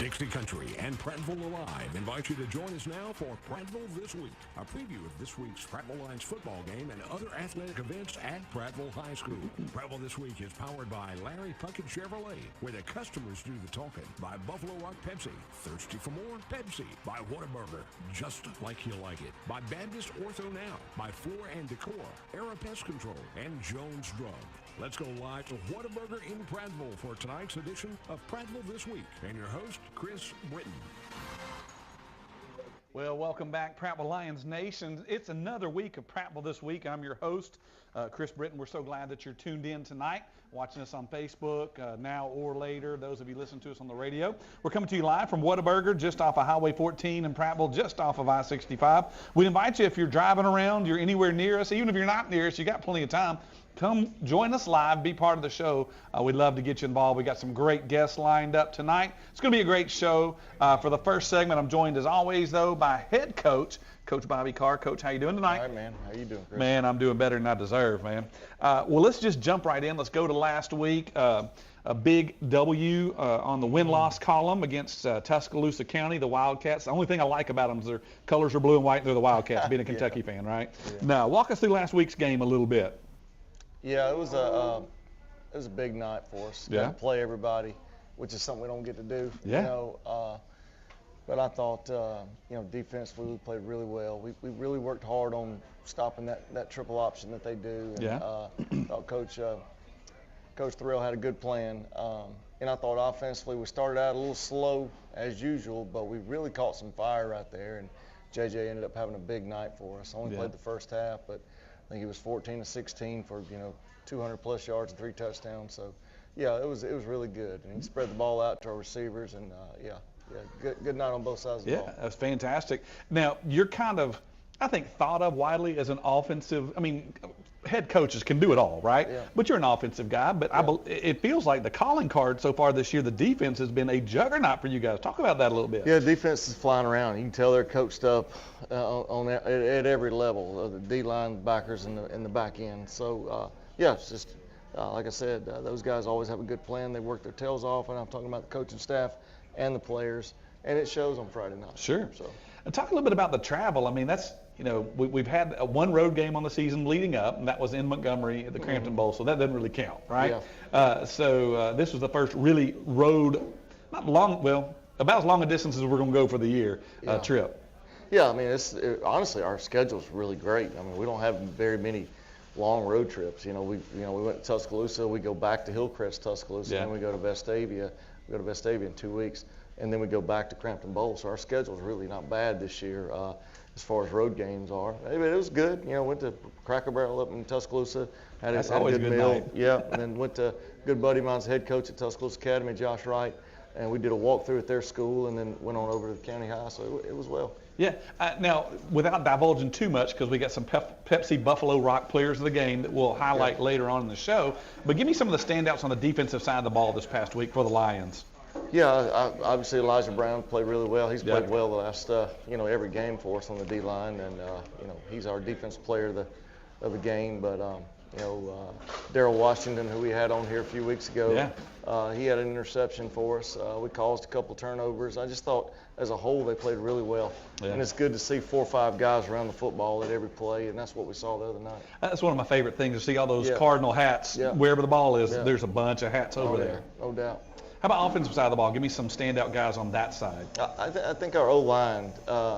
Dixie Country and Prattville Alive invite you to join us now for Prattville This Week, a preview of this week's Prattville Lions football game and other athletic events at Prattville High School. Prattville This Week is powered by Larry Puckett Chevrolet, where the customers do the talking, by Buffalo Rock Pepsi, thirsty for more Pepsi, by Whataburger, just like you like it, by Baptist Ortho Now, by Floor and Decor, Era Pest Control, and Jones Drug. Let's go live to Whataburger in Prattville for tonight's edition of Prattville This Week, and your host, Chris Britton. Well, welcome back, Prattville Lions Nation. It's another week of Prattville This Week. I'm your host, Chris Britton. We're so glad that you're tuned in tonight, watching us on Facebook, now or later, those of you listening to us on the radio. We're coming to you live from Whataburger, just off of Highway 14 in Prattville, just off of I-65. We invite you, if you're driving around, you're anywhere near us, even if you're not near us, you got plenty of time. Come join us live, be part of the show. We'd love to get you involved. We got some great guests lined up tonight. It's going to be a great show. For the first segment, I'm joined as always, though, by head coach, Coach Bobby Carr. Coach, how you doing tonight? All right, man. How you doing, Chris? Man, I'm doing better than I deserve, man. Well, let's just jump right in. Let's go to last week. A big W on the win-loss column against Tuscaloosa County, the Wildcats. The only thing I like about them is their colors are blue and white, and they're the Wildcats, being a Kentucky fan, right? Yeah. Now, walk us through last week's game a little bit. Yeah, it was a big night for us. Yeah. To play everybody, which is something we don't get to do. Yeah. You know, but I thought, defensively we played really well. We really worked hard on stopping that triple option that they do. And, yeah. Thought Coach Thrill had a good plan. And I thought offensively we started out a little slow as usual, but we really caught some fire right there. And JJ ended up having a big night for us. Only played the first half, but I think he was 14 of 16 for 200 plus yards and 3 touchdowns. So yeah, it was really good. And he spread the ball out to our receivers, and good night on both sides of the ball. Yeah, that's fantastic. Now you're kind of, I think, thought of widely as an offensive. I mean, head coaches can do it all, right? Yeah. But you're an offensive guy. But it feels like the calling card so far this year, the defense has been a juggernaut for you guys. Talk about that a little bit. Yeah, defense is flying around. You can tell they're coached up at every level, the D-line, backers, and the back end. So, it's just like I said, those guys always have a good plan. They work their tails off, and I'm talking about the coaching staff and the players, and it shows on Friday night. Sure. So, and talk a little bit about the travel. I mean, that's we've had one road game on the season leading up, and that was in Montgomery at the Crampton Bowl, so that doesn't really count, right? Yeah. So this was the first really road, not long, well, about as long a distance as we're going to go for the year trip. Yeah, I mean, honestly, our schedule's really great. I mean, we don't have very many long road trips. We went to Tuscaloosa, we go back to Hillcrest, Tuscaloosa, and then we go to Vestavia. We go to Vestavia in 2 weeks, and then we go back to Crampton Bowl. So our schedule's really not bad this year as far as road games are. It was good. Went to Cracker Barrel up in Tuscaloosa, had a good meal. Night. Yeah, and then went to a good buddy of mine's head coach at Tuscaloosa Academy, Josh Wright, and we did a walkthrough at their school, and then went on over to the county high. So it was well. Yeah. Now, without divulging too much, because we got some Pepsi Buffalo Rock players of the game that we'll highlight later on in the show, but give me some of the standouts on the defensive side of the ball this past week for the Lions. Yeah, obviously Elijah Brown played really well. He's played well the last, every game for us on the D-line, and he's our defensive player of the game. But Daryl Washington, who we had on here a few weeks ago, he had an interception for us. We caused a couple turnovers. I just thought, as a whole, they played really well. Yeah. And it's good to see 4 or 5 guys around the football at every play, and that's what we saw the other night. That's one of my favorite things, to see all those Cardinal hats. Wherever the ball is, there's a bunch of hats over there. No doubt. How about offensive side of the ball? Give me some standout guys on that side. I think our O-line,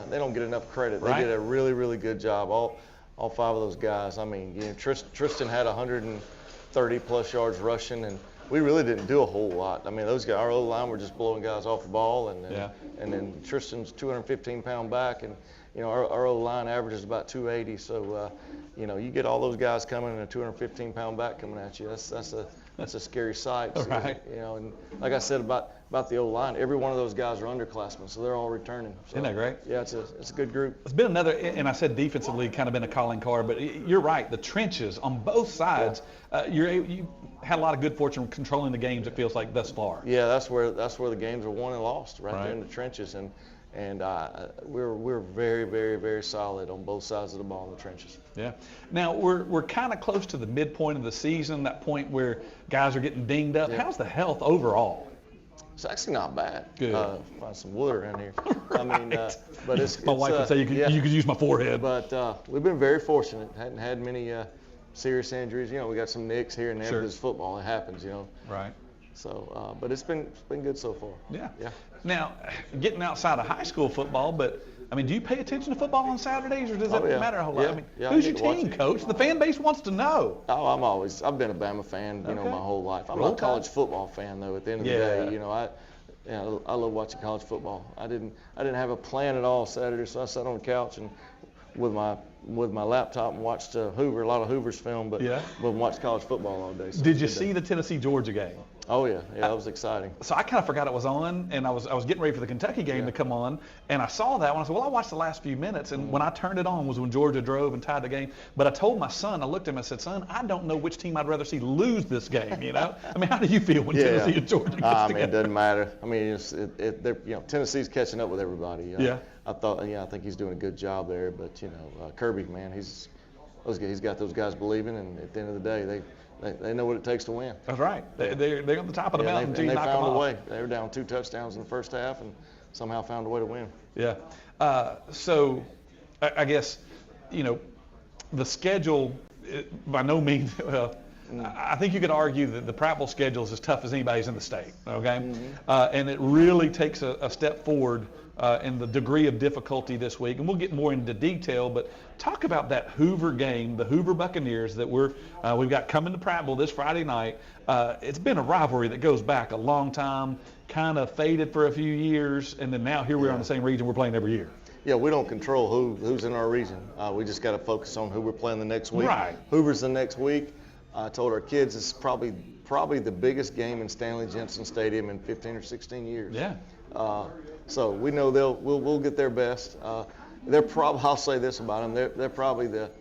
they don't get enough credit. They did a really, really good job. All 5 of those guys. I mean, Tristan had 130-plus yards rushing, and we really didn't do a whole lot. I mean, those guys, our O-line were just blowing guys off the ball, and then Tristan's 215-pound back, and our O-line averages about 280. So you get all those guys coming and a 215-pound back coming at you. That's a scary sight. So, right. And like I said about the O-line, every one of those guys are underclassmen, so they're all returning. So, isn't that great? Yeah, it's a good group. It's been another, and I said defensively kind of been a calling card, but you're right. The trenches on both sides, you had a lot of good fortune controlling the games, it feels like, thus far. Yeah, that's where the games are won and lost, right there in the trenches. And we're very, very, very solid on both sides of the ball in the trenches. Yeah. Now, we're kind of close to the midpoint of the season, that point where guys are getting dinged up. Yeah. How's the health overall? It's actually not bad. Good. Find some wood around here. I mean, Right. but it's My wife would say you could use my forehead. But we've been very fortunate. Hadn't had many serious injuries. You know, we got some nicks here and there. Sure. But it's football. It happens. You know. Right. So, but it's been good so far. Yeah. Yeah. Now, getting outside of high school football, but I mean, do you pay attention to football on Saturdays, or does that matter a whole lot? Yeah. I mean, Yeah, who's I your get to watch team, it. Coach? The fan base wants to know. Oh, I've been a Bama fan, you know, Okay. my whole life. I'm Roll not a college football fan though. At the end of the Yeah. day, you know, I love watching college football. I didn't have a plan at all Saturday, so I sat on the couch and with my laptop and watched a lot of Hoover's film, but watched college football all day. So Did you see the Tennessee-Georgia game? Oh yeah, that was exciting. So I kind of forgot it was on, and I was getting ready for the Kentucky game to come on, and I saw that one. I said, well, I watched the last few minutes, and when I turned it on was when Georgia drove and tied the game. But I told my son, I looked at him and said, son, I don't know which team I'd rather see lose this game. You know, I mean, how do you feel when Tennessee and Georgia gets I together? mean, it doesn't matter. I mean, Tennessee's catching up with everybody. I think he's doing a good job there. But you know, Kirby, man, he's got those guys believing, and at the end of the day, they know what it takes to win. That's right. They're on the top of the mountain until you they knock them found a off. way. They were down 2 touchdowns in the first half and somehow found a way to win. Yeah. So I guess, you know, the schedule, by no means, I think you could argue that the Prattville schedule is as tough as anybody's in the state, okay? And it really takes a step forward in the degree of difficulty this week. And we'll get more into detail, but talk about that Hoover game, the Hoover Buccaneers that we've got coming to Prattville this Friday night. It's been a rivalry that goes back a long time, kind of faded for a few years, and then now here we are in the same region we're playing every year. Yeah, we don't control who's in our region. We just got to focus on who we're playing the next week. Right. Hoover's the next week. I told our kids it's probably the biggest game in Stanley Jensen Stadium in 15 or 16 years. Yeah. So we know we'll get their best. I'll say this about them. They're probably the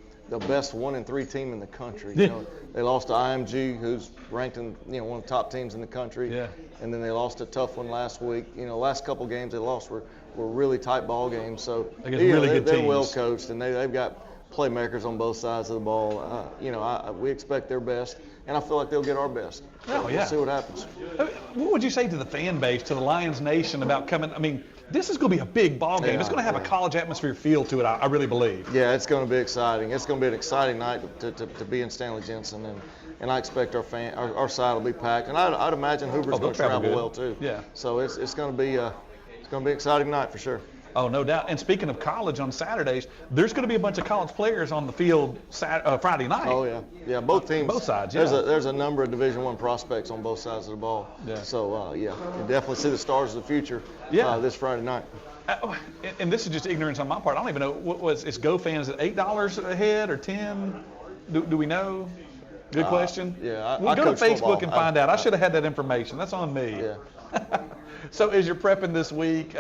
best 1-3 team in the country. You know, they lost to IMG, who's ranked in one of the top teams in the country. Yeah. And then they lost a tough one last week. You know, last couple games they lost were really tight ball games. So Against really good they're teams. well coached, and they've got playmakers on both sides of the ball. We expect their best, and I feel like they'll get our best. Oh, yeah. We'll see what happens. What would you say to the fan base, to the Lions Nation about coming? I mean, this is going to be a big ball game. It's going to have a college atmosphere feel to it, I really believe. Yeah, it's going to be exciting. It's going to be an exciting night to be in Stanley Jensen, and I expect our side will be packed, and I'd imagine Hoover's going to travel well too. Yeah. So it's going to be an exciting night for sure. Oh, no doubt. And speaking of college on Saturdays, there's going to be a bunch of college players on the field Friday night. Oh yeah, both teams. Both sides. Yeah. There's a number of Division I prospects on both sides of the ball. Yeah. So you definitely see the stars of the future. Yeah. This Friday night. And this is just ignorance on my part. I don't even know is GoFans at $8 a head or $10? Do we know? Good question. Yeah. We'll go to Facebook and find out. I should have had that information. That's on me. Yeah. So as you're prepping this week,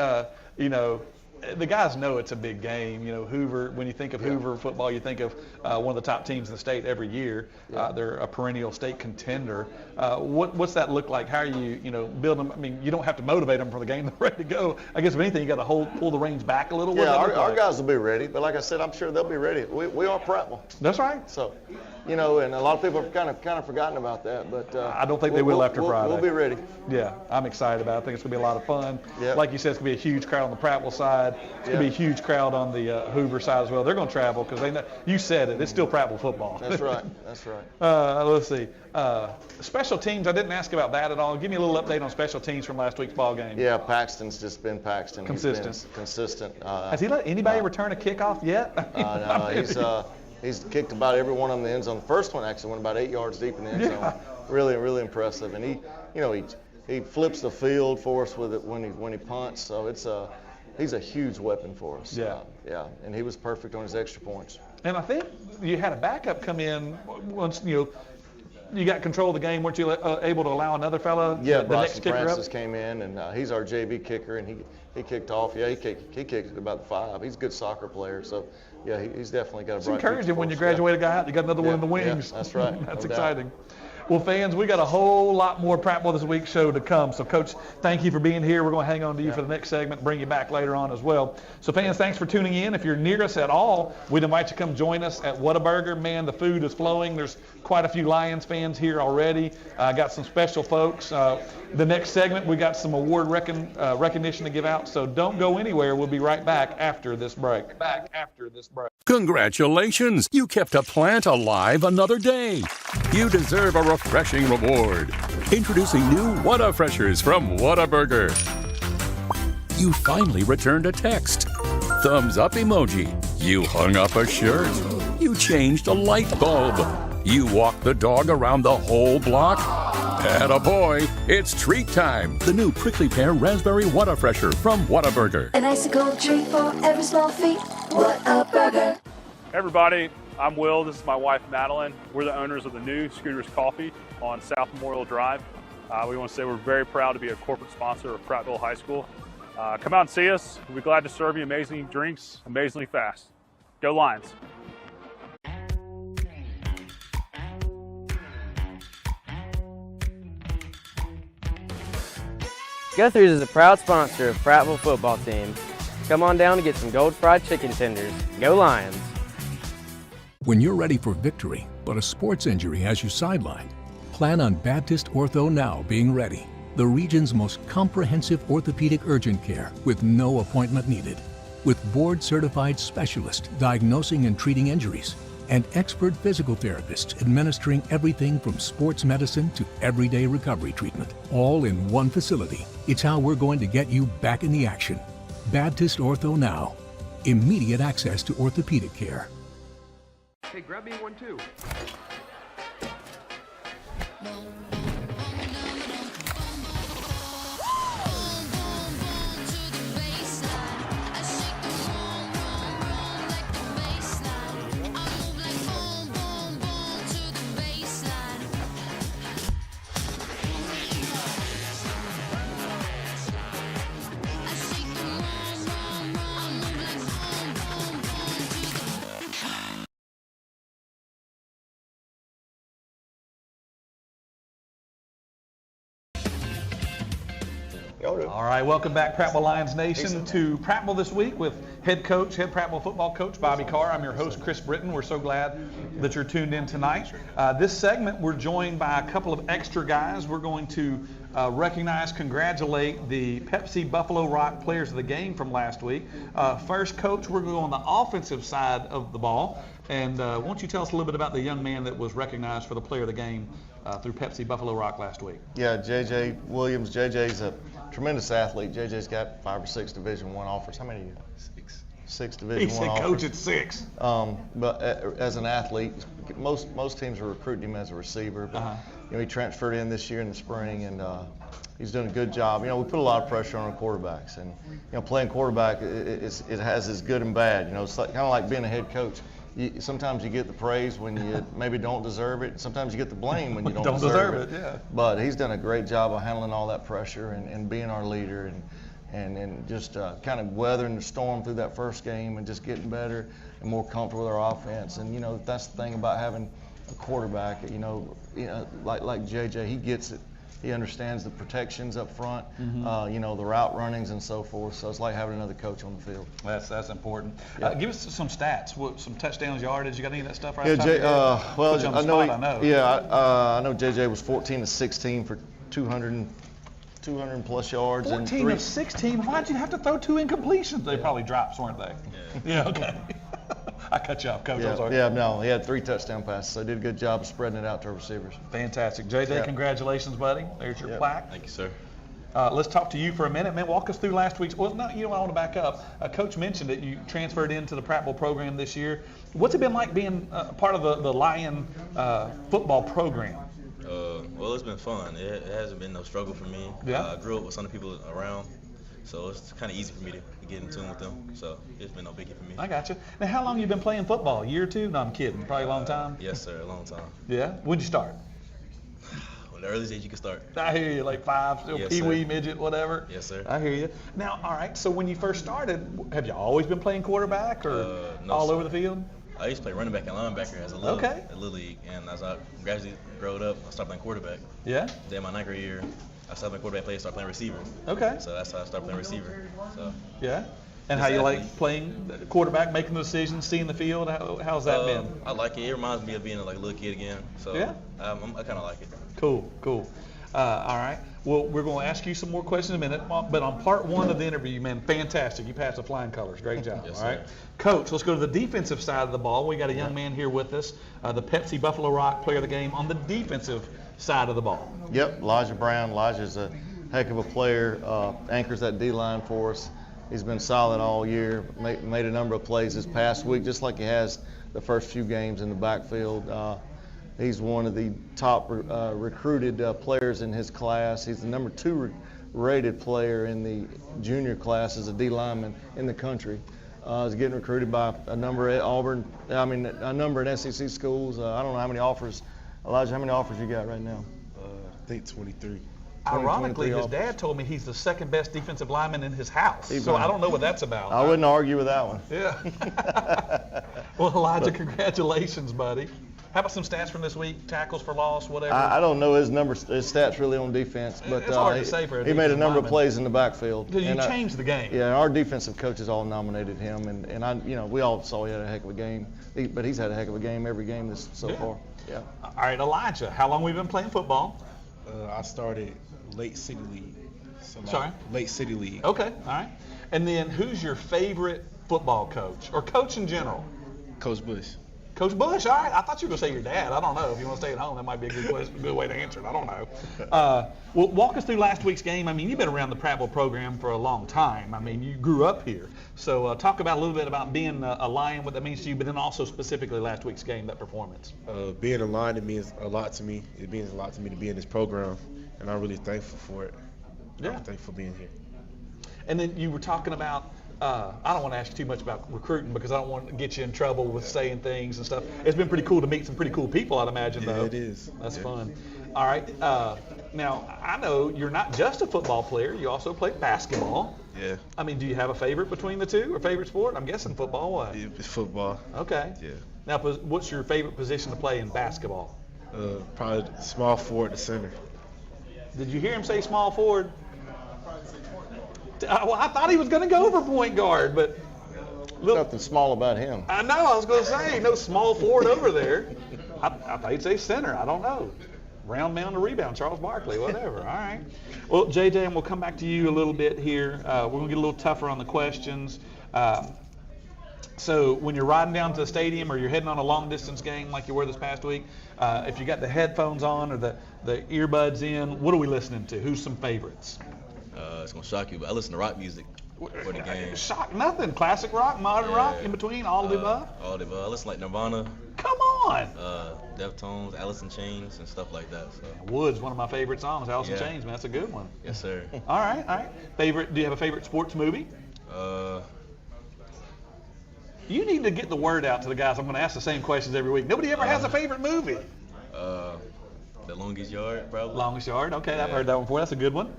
the guys know it's a big game. You know, Hoover, when you think of Hoover football, you think of one of the top teams in the state every year. They're a perennial state contender. What's that look like? How are you, building them? I mean, you don't have to motivate them for the game. They're ready to go. I guess if anything, you got to pull the reins back a little. Yeah, our guys will be ready. But like I said, I'm sure they'll be ready. We are Prattville. That's right. So, and a lot of people have kind of forgotten about that. But I don't think they will after Friday. We'll be ready. Yeah, I'm excited about it. I think it's going to be a lot of fun. Yep. Like you said, it's going to be a huge crowd on the Prattville side. It's going to be a huge crowd on the Hoover side as well. They're going to travel because they know, you said it, it's still Prattville football. That's right. That's right. Let's see. Special teams, I didn't ask about that at all. Give me a little update on special teams from last week's ball game. Yeah, Paxton's just been Paxton. Consistent. He's been consistent. Has he let anybody return a kickoff yet? No, he's kicked about every one of them in the end zone. The first one actually went about 8 yards deep in the end zone. Really, really impressive. And he flips the field for us with it when he punts. So he's a huge weapon for us. Yeah. And he was perfect on his extra points. And I think you had a backup come in once you got control of the game. Weren't you able to allow another fella? Yeah, the next kicker Francis up? came in, and he's our JV kicker, and he kicked off. Yeah, he kicked at about the 5. He's a good soccer player, so yeah, he's definitely got a bright future. It's encouraging when you graduate a guy out, you got another one in the wings. Yeah, that's right. That's No exciting. doubt. Well, fans, we got a whole lot more Prattville This Week show to come. So, Coach, thank you for being here. We're going to hang on to you for the next segment, bring you back later on as well. So, fans, thanks for tuning in. If you're near us at all, we'd invite you to come join us at Whataburger. Man, the food is flowing. There's quite a few Lions fans here already. Got some special folks. The next segment, we got some award recognition to give out. So don't go anywhere. We'll be right back after this break. Congratulations! You kept a plant alive another day. You deserve a refreshing reward. Introducing new Whata-Freshers from Whataburger. You finally returned a text. Thumbs up emoji. You hung up a shirt. You changed a light bulb. You walked the dog around the whole block. Attaboy, it's treat time. The new prickly pear raspberry Whata-Fresher from Whataburger. An icicle treat for every small feat. Whataburger. Hey everybody, I'm Will. This is my wife Madeline. We're the owners of the new Scooters Coffee on South Memorial Drive. We want to say we're very proud to be a corporate sponsor of Prattville High School. Come out and see us. We'll be glad to serve you amazing drinks, amazingly fast. Go Lions! Guthrie's is a proud sponsor of Prattville football team. Come on down to get some gold fried chicken tenders. Go Lions! When you're ready for victory, but a sports injury has you sidelined, plan on Baptist Ortho Now being ready. The region's most comprehensive orthopedic urgent care with no appointment needed. With board-certified specialists diagnosing and treating injuries, and expert physical therapists administering everything from sports medicine to everyday recovery treatment, all in one facility. It's how we're going to get you back in the action. Baptist Ortho Now. Immediate access to orthopedic care. Hey, grab me one too. All right, welcome back, Prattville Lions Nation, to Prattville This Week with head Prattville football coach Bobby Carr. I'm your host, Chris Britton. We're so glad that you're tuned in tonight. This segment, we're joined by a couple of extra guys. We're going to congratulate the Pepsi Buffalo Rock players of the game from last week. First, Coach, we're going to go on the offensive side of the ball. And won't you tell us a little bit about the young man that was recognized for the player of the game through Pepsi Buffalo Rock last week? Yeah, J.J. Williams. J.J.'s a tremendous athlete. J.J.'s got 5 or 6 Division I offers. How many do you have? 6 Division I offers. He said, Coach, it's 6. But as an athlete, most teams are recruiting him as a receiver. But he transferred in this year in the spring, and he's done a good job. We put a lot of pressure on our quarterbacks, and playing quarterback, it has its good and bad. It's kind of like being a head coach. Sometimes you get the praise when you maybe don't deserve it. Sometimes you get the blame when you don't deserve it. Yeah. But he's done a great job of handling all that pressure and being our leader and just kind of weathering the storm through that first game and just getting better and more comfortable with our offense. And that's the thing about having a quarterback. Like JJ, he gets it. He understands the protections up front, the route runnings and so forth. So it's like having another coach on the field. That's important. Yeah. Give us some stats, some touchdowns, yardage. You got any of that stuff right now? Yeah, I know. I know JJ was 14 to 16 for 200 plus yards. 14 of 16? Why'd you have to throw 2 incompletions? They probably drops, weren't they? Yeah, okay. I cut you off, Coach. I'm sorry. Yeah, no, he had 3 touchdown passes, so he did a good job of spreading it out to our receivers. Fantastic. JJ, congratulations, buddy. There's your plaque. Thank you, sir. Let's talk to you for a minute. Man, walk us through last week's. Well, no, I want to back up. Coach mentioned that you transferred into the Prattville program this year. What's it been like being part of the Lion football program? Well, it's been fun. It hasn't been no struggle for me. Yeah. I grew up with some of the people around, so it's kind of easy for me to get in tune with them. So it's been no biggie for me. I got you. Now, how long you been playing football? A year or two? No, I'm kidding. Probably a long time. Yes, sir. A long time. Yeah. When'd you start? Well, the earliest age you can start. I hear you. Like 5, still yes, pee-wee, midget, whatever. Yes, sir. I hear you. Now, all right. So when you first started, have you always been playing quarterback or no, all sir. over the field? I used to play running back and linebacker as a little league, and as I gradually growed up, I started playing quarterback. Yeah. Then my 9th grade year, I started playing quarterback, started playing receiver. Okay. So that's how I started playing receiver. So. Yeah. And how you like playing quarterback, making the decisions, seeing the field? How's that been? I like it. It reminds me of being like a little kid again. So yeah. I kind of like it. Cool. All right. Well, we're going to ask you some more questions in a minute, but on part 1 of the interview, man, fantastic. You passed the flying colors. Great job. Yes, all right. Sir. Coach, let's go to the defensive side of the ball. We got a young man here with us, the Pepsi Buffalo Rock player of the game on the defensive side of the ball. Yep, Elijah Brown. Elijah's a heck of a player. Anchors that D-line for us. He's been solid all year. Made a number of plays this past week, just like he has the first few games in the backfield. He's one of the top recruited players in his class. He's the number 2 rated player in the junior class as a D lineman in the country. He's getting recruited by a number at Auburn. A number at SEC schools. I don't know how many offers. Elijah, how many offers you got right now? I think 23. Ironically, his dad told me he's the 2nd best defensive lineman in his house. So I don't know what that's about. I wouldn't argue with that one. Yeah. Well, Elijah, congratulations, buddy. How about some stats from this week? Tackles for loss, whatever? I don't know his stats really on defense, but it's hard to say for a he made a number lineman. of plays in the backfield. Because you changed the game. Yeah, our defensive coaches all nominated him, and we all saw he had a heck of a game. But he's had a heck of a game every game so far. Yeah. All right, Elijah, how long have we been playing football? I started late city league. Sorry? Late city league. Okay, all right. And then who's your favorite football coach, or coach in general? Coach Bush. Coach Bush, all right. I thought you were going to say your dad. I don't know. If you want to stay at home, that might be a good way to answer it. I don't know. Well, walk us through last week's game. I mean, you've been around the Prattville program for a long time. I mean, you grew up here. So talk about a little bit about being a Lion, what that means to you, but then also specifically last week's game, that performance. Being a Lion, it means a lot to me. It means a lot to me to be in this program, and I'm really thankful for it. Yeah. I'm thankful for being here. And then you were talking about, I don't want to ask you too much about recruiting because I don't want to get you in trouble with saying things and stuff. It's been pretty cool to meet some pretty cool people, I'd imagine, though. Yeah, it is. That's fun. All right. Now, I know you're not just a football player. You also play basketball. Yeah. I mean, do you have a favorite between the two or favorite sport? I'm guessing football. What? It's football. Okay. Yeah. Now, what's your favorite position to play in basketball? Probably small forward to center. Did you hear him say small forward? Well, I thought he was going to go for point guard, but nothing small about him. I know. I was going to say no small forward over there. I thought he'd say center. I don't know. Round mound to rebound, Charles Barkley, whatever. All right. Well, JJ, and we'll come back to you a little bit here. We're going to get a little tougher on the questions. So when you're riding down to the stadium or you're heading on a long-distance game like you were this past week, if you got the headphones on or the earbuds in, what are we listening to? Who's some favorites? It's going to shock you, but I listen to rock music for the game. Shock nothing. Classic rock, modern rock, in between, all of the above? All of the above. I listen like Nirvana. Come on! Deftones, Alice in Chains, and stuff like that. So. Woods, one of my favorite songs. Alice in Chains, man, that's a good one. Yes, sir. All right. Do you have a favorite sports movie? You need to get the word out to the guys. I'm going to ask the same questions every week. Nobody ever has a favorite movie. The Longest Yard, probably. Longest Yard. Okay, I've heard that one before. That's a good one.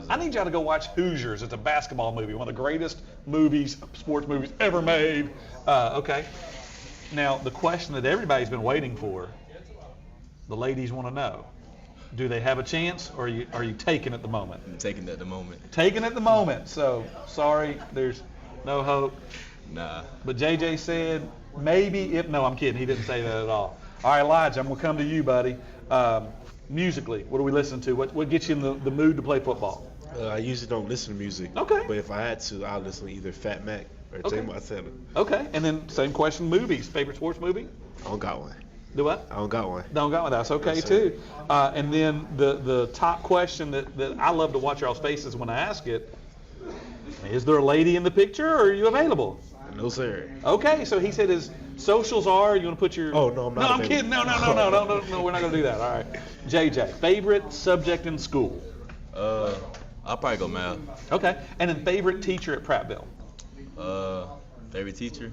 I need y'all to go watch Hoosiers. It's a basketball movie, one of the greatest sports movies ever made. Okay. Now, the question that everybody's been waiting for, the ladies want to know, do they have a chance, or are you taking at the moment? I'm taking at the moment. Taking at the moment. So, sorry, there's no hope. Nah. But JJ said maybe if, no, I'm kidding. He didn't say that at all. All right, Elijah, I'm going to come to you, buddy. Musically, what do we listen to? What gets you in the mood to play football? I usually don't listen to music. Okay. But if I had to, I'll listen to either Fat Mac or J. Montana. Okay. And then same question, movies. Favorite sports movie? I don't got one. Do what? I don't got one. Don't got one. That's okay, yes, too. And then the top question that I love to watch y'all's faces when I ask it, is there a lady in the picture, or are you available? No, sir. Okay, so he said his socials are, you want to put your... Oh, no, I'm not. No, I'm kidding. No, we're not going to do that. All right. JJ, favorite subject in school? I'll probably go math. Okay. And then favorite teacher at Prattville? Favorite teacher?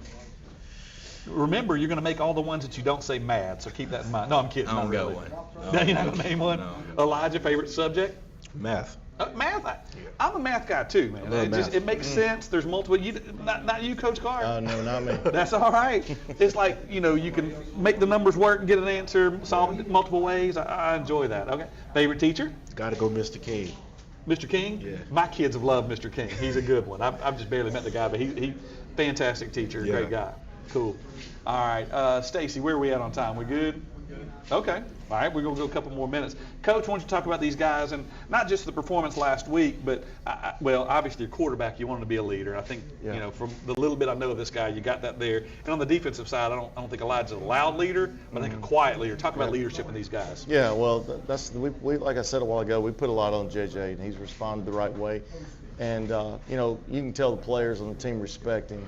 Remember, you're going to make all the ones that you don't say mad, so keep that in mind. No, I'm kidding. I don't got really. one. No, you're not going to name one? No. Elijah, favorite subject? Math. Math, I'm a math guy too, man. It makes sense. There's multiple. Not you, Coach Carr. No, not me. That's all right. It's like, you can make the numbers work and get an answer, solve it multiple ways. I enjoy that. Okay. Favorite teacher? Got to go Mr. King. Mr. King? Yeah. My kids have loved Mr. King. He's a good one. I've just barely met the guy, but he's fantastic teacher, great guy. Cool. All right, Stacy, where are we at on time? We good? Okay. All right, we're going to go a couple more minutes. Coach, why don't you talk about these guys, and not just the performance last week, but, obviously your quarterback, you want him to be a leader. I think, from the little bit I know of this guy, you got that there. And on the defensive side, I don't think Elijah's a loud leader, but I think a quiet leader. Talk about leadership in these guys. Yeah, well, we like I said a while ago, we put a lot on JJ, and he's responded the right way. And, you can tell the players on the team respect him.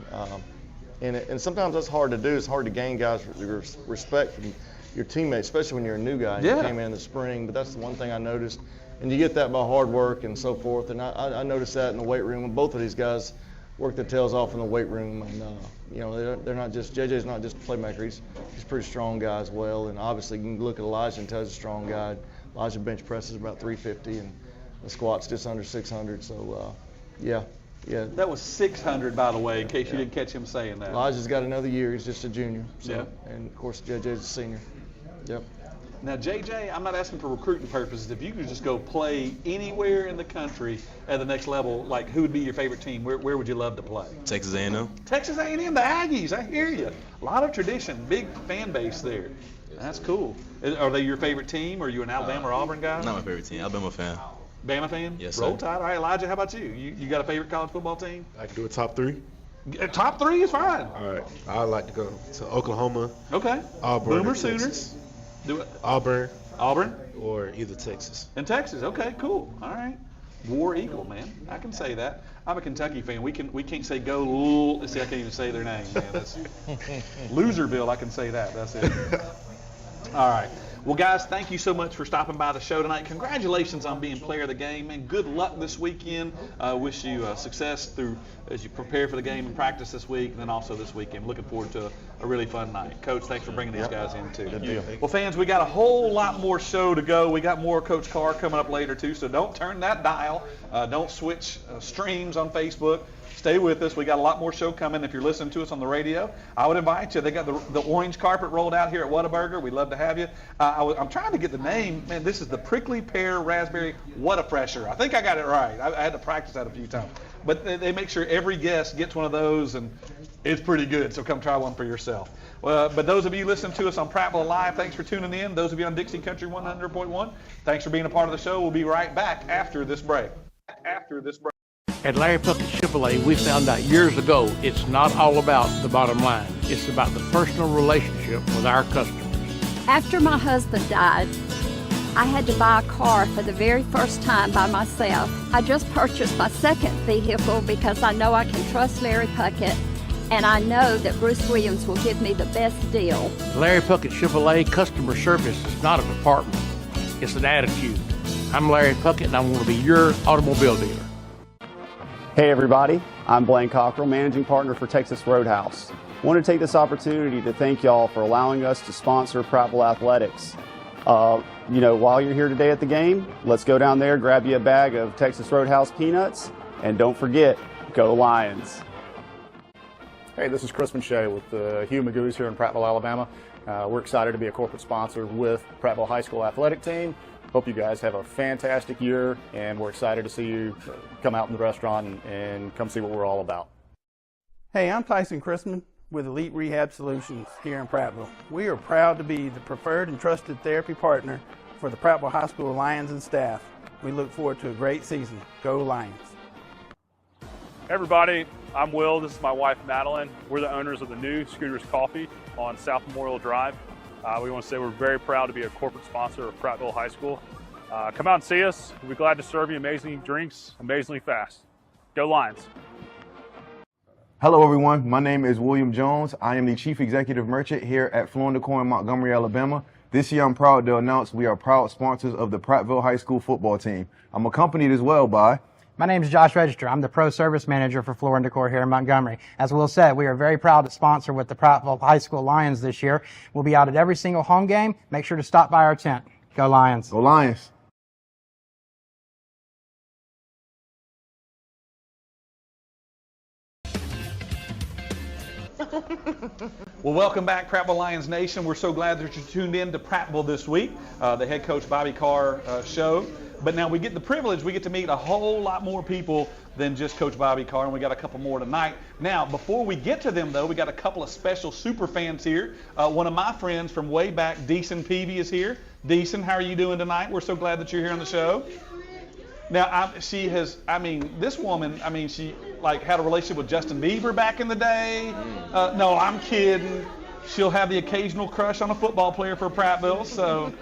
And sometimes that's hard to do. It's hard to gain guys' respect from your teammates, especially when you're a new guy. You came in the spring, but that's the one thing I noticed. And you get that by hard work and so forth. And I noticed that in the weight room. And both of these guys work their tails off in the weight room. And, they're not just, JJ's not just a playmaker. He's a pretty strong guy as well. And obviously you can look at Elijah and tell he's a strong guy. Elijah bench presses about 350 and the squat's just under 600. So, yeah. That was 600, by the way, in case you didn't catch him saying that. Elijah's got another year. He's just a junior. So, and, of course, JJ's a senior. Yep. Now, JJ, I'm not asking for recruiting purposes. If you could just go play anywhere in the country at the next level, like who would be your favorite team? Where would you love to play? Texas A&M. Texas A&M, the Aggies. I hear you. A lot of tradition, big fan base there. That's cool. Are they your favorite team? Or are you an Alabama or Auburn guy? Not my favorite team. Alabama fan. Bama fan? Yes, Roll sir. Tide. All right, Elijah, how about you? You got a favorite college football team? I can do a top 3. Top 3 is fine. All right. I'd like to go to Oklahoma. Okay. Auburn. Boomer or Sooners. Texas. Do it. Auburn. Or either Texas. In Texas. Okay, cool. All right. War Eagle, man. I can say that. I'm a Kentucky fan. We can't say go. See, I can't even say their name, man. That's Loserville. I can say that. That's it. All right. Well, guys, thank you so much for stopping by the show tonight. Congratulations on being player of the game, and good luck this weekend. Wish you success as you prepare for the game and practice this week, and then also this weekend. Looking forward to a really fun night. Coach, thanks for bringing these guys in, too. Good deal. Well, fans, we got a whole lot more show to go. We got more Coach Carr coming up later, too, so don't turn that dial. Don't switch streams on Facebook. Stay with us. We got a lot more show coming. If you're listening to us on the radio, I would invite you. They got the orange carpet rolled out here at Whataburger. We'd love to have you. I'm trying to get the name. Man, this is the prickly pear raspberry Whata-Fresher. I think I got it right. I had to practice that a few times. But they make sure every guest gets one of those, and it's pretty good. So come try one for yourself. But those of you listening to us on Prattville Live, thanks for tuning in. Those of you on Dixie Country 100.1, thanks for being a part of the show. We'll be right back after this break. At Larry Puckett Chevrolet, we found out years ago it's not all about the bottom line. It's about the personal relationship with our customers. After my husband died, I had to buy a car for the very first time by myself. I just purchased my second vehicle because I know I can trust Larry Puckett, and I know that Bruce Williams will give me the best deal. Larry Puckett Chevrolet customer service is not a department. It's an attitude. I'm Larry Puckett, and I want to be your automobile dealer. Hey everybody, I'm Blaine Cockrell, Managing Partner for Texas Roadhouse. I want to take this opportunity to thank y'all for allowing us to sponsor Prattville Athletics. While you're here today at the game, let's go down there, grab you a bag of Texas Roadhouse peanuts, and don't forget, go Lions. Hey, this is Chris Manchet with the Hugh Magoo's here in Prattville, Alabama. We're excited to be a corporate sponsor with Prattville High School Athletic Team. Hope you guys have a fantastic year, and we're excited to see you come out in the restaurant and come see what we're all about. Hey, I'm Tyson Chrisman with Elite Rehab Solutions here in Prattville. We are proud to be the preferred and trusted therapy partner for the Prattville High School Lions and staff. We look forward to a great season. Go Lions. Hey everybody, I'm Will. This is my wife, Madeline. We're the owners of the new Scooters Coffee on South Memorial Drive. We want to say we're very proud to be a corporate sponsor of Prattville High School. Come out and see us. We'll be glad to serve you amazing drinks, amazingly fast. Go Lions. Hello everyone, my name is William Jones. I am the Chief Executive Merchant here at Floor & Decor in Montgomery, Alabama. This year I'm proud to announce we are proud sponsors of the Prattville High School football team. I'm accompanied as well by... My name is Josh Register. I'm the Pro Service Manager for Floor & Decor here in Montgomery. As Will said, we are very proud to sponsor with the Prattville High School Lions this year. We'll be out at every single home game. Make sure to stop by our tent. Go Lions. Go Lions. Well, welcome back, Prattville Lions Nation. We're so glad that you tuned in to Prattville this week, the head coach Bobby Carr show. But now we get the privilege, we get to meet a whole lot more people than just Coach Bobby Carr, and we got a couple more tonight. Now, before we get to them, though, we got a couple of special super fans here. One of my friends from way back, Deason Peavy, is here. Deason, how are you doing tonight? We're so glad that you're here on the show. Now, this woman, she like had a relationship with Justin Bieber back in the day. No, I'm kidding. She'll have the occasional crush on a football player for Prattville. So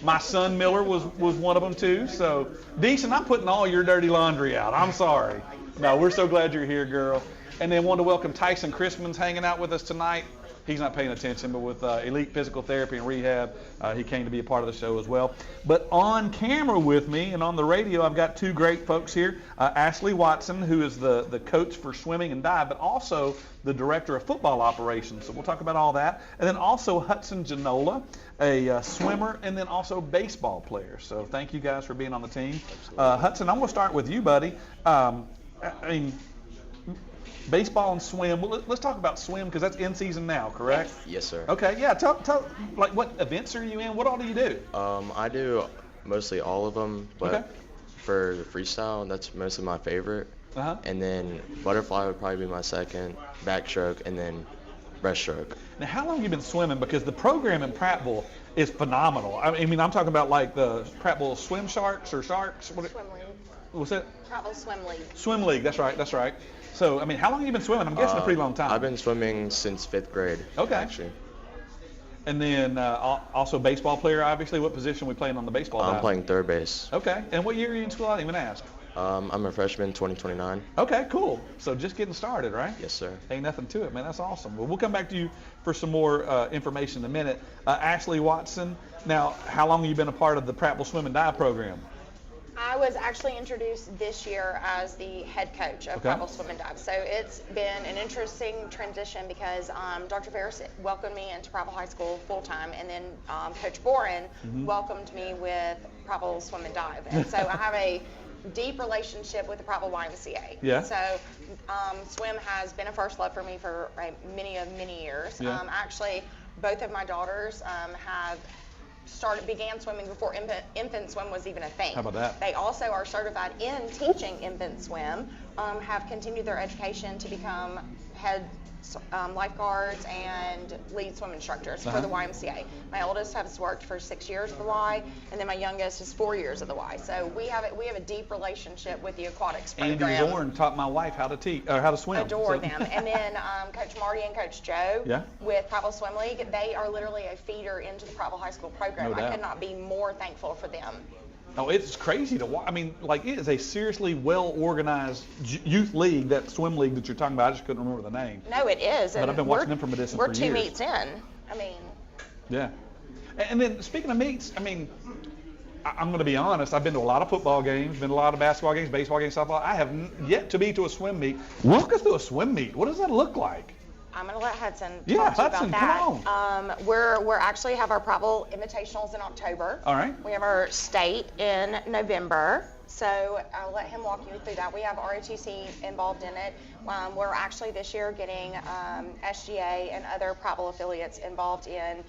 my son Miller was one of them too. So Deason, I'm putting all your dirty laundry out. I'm sorry. No, we're so glad you're here, girl. And then want to welcome Tyson Christman's hanging out with us tonight. He's not paying attention, but with Elite Physical Therapy and Rehab, he came to be a part of the show as well. But on camera with me and on the radio, I've got two great folks here. Ashley Watson, who is the coach for swimming and dive, but also the director of football operations. So we'll talk about all that. And then also Hudson Janola, a swimmer, and then also baseball player. So thank you guys for being on the team. Hudson, I'm going to start with you, buddy. Baseball and swim. Well, let's talk about swim because that's in season now, correct? Yes, sir. Okay, yeah. Tell like what events are you in? What all do you do? I do mostly all of them, but okay. For the freestyle, that's mostly my favorite. And then butterfly would probably be my second, backstroke, and then breaststroke. Now, how long have you been swimming? Because the program in Prattville is phenomenal. I mean, I'm talking about like the Prattville Swim Sharks or Sharks. Swim League. What's that? Prattville Swim League. Swim League. That's right. That's right. So, I mean, how long have you been swimming? I'm guessing a pretty long time. I've been swimming since 5th grade. Okay. Actually. And then also baseball player, obviously. What position are we playing on the baseball dive? I'm playing third base. Okay. And what year are you in school? I didn't even ask. I'm a freshman, 2029. Okay, cool. So just getting started, right? Yes, sir. Ain't nothing to it, man. That's awesome. Well, we'll come back to you for some more information in a minute. Ashley Watson, now, how long have you been a part of the Prattville Swim and Dive program? I was actually introduced this year as the head coach of Prattville Swim and Dive. So it's been an interesting transition because Dr. Ferris welcomed me into Prattville High School full-time, and then Coach Boren welcomed me with Prattville Swim and Dive. And so I have a deep relationship with the Prattville YMCA. Yeah. So swim has been a first love for me for many years. Yeah. Actually, both of my daughters began swimming before infant swim was even a thing. How about that? They also are certified in teaching infant swim, have continued their education to become head lifeguards and lead swim instructors for the YMCA. My oldest has worked for 6 years at the Y, and then my youngest is 4 years at the Y. So we have a deep relationship with the aquatics program. Andy Zorn taught my wife how to how to swim. Adore them. And then Coach Marty and Coach Joe with Prattville Swim League, they are literally a feeder into the Prattville High School program. No doubt. I could not be more thankful for them. Oh, it's crazy to watch. I mean, like, it is a seriously well-organized youth league, that swim league that you're talking about. I just couldn't remember the name. No, it is. But I've been watching them from a distance for years. We're 2 meets in. I mean. Yeah. And then, speaking of meets, I mean, I'm going to be honest. I've been to a lot of football games, been to a lot of basketball games, baseball games, softball. I have yet to be to a swim meet. Walk us through a swim meet. What does that look like? I'm going to let Hudson talk to you about that. Come on. We're actually have our Prattville Invitationals in October. All right. We have our state in November. So I'll let him walk you through that. We have ROTC involved in it. We're actually this year getting SGA and other Prattville affiliates involved in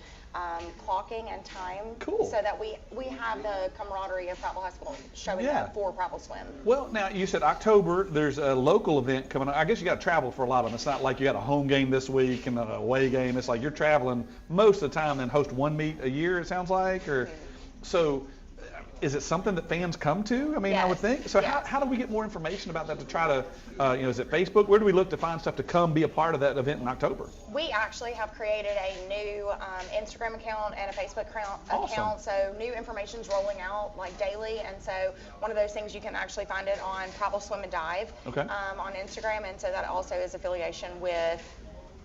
clocking and time. Cool. So that we have the camaraderie of Prattville High School showing up for Prattville Swim. Well, now you said October. There's a local event coming up. I guess you got to travel for a lot of them. It's not like you got a home game this week and an away game. It's like you're traveling most of the time and host one meet a year, it sounds like. Or so. Is it something that fans come to? I mean, I would think. So how do we get more information about that to try to, is it Facebook? Where do we look to find stuff to come be a part of that event in October? We actually have created a new Instagram account and a Facebook account. Awesome. So new information's rolling out like daily. And so one of those things you can actually find it on Prattville Swim and Dive on Instagram. And so that also is affiliation with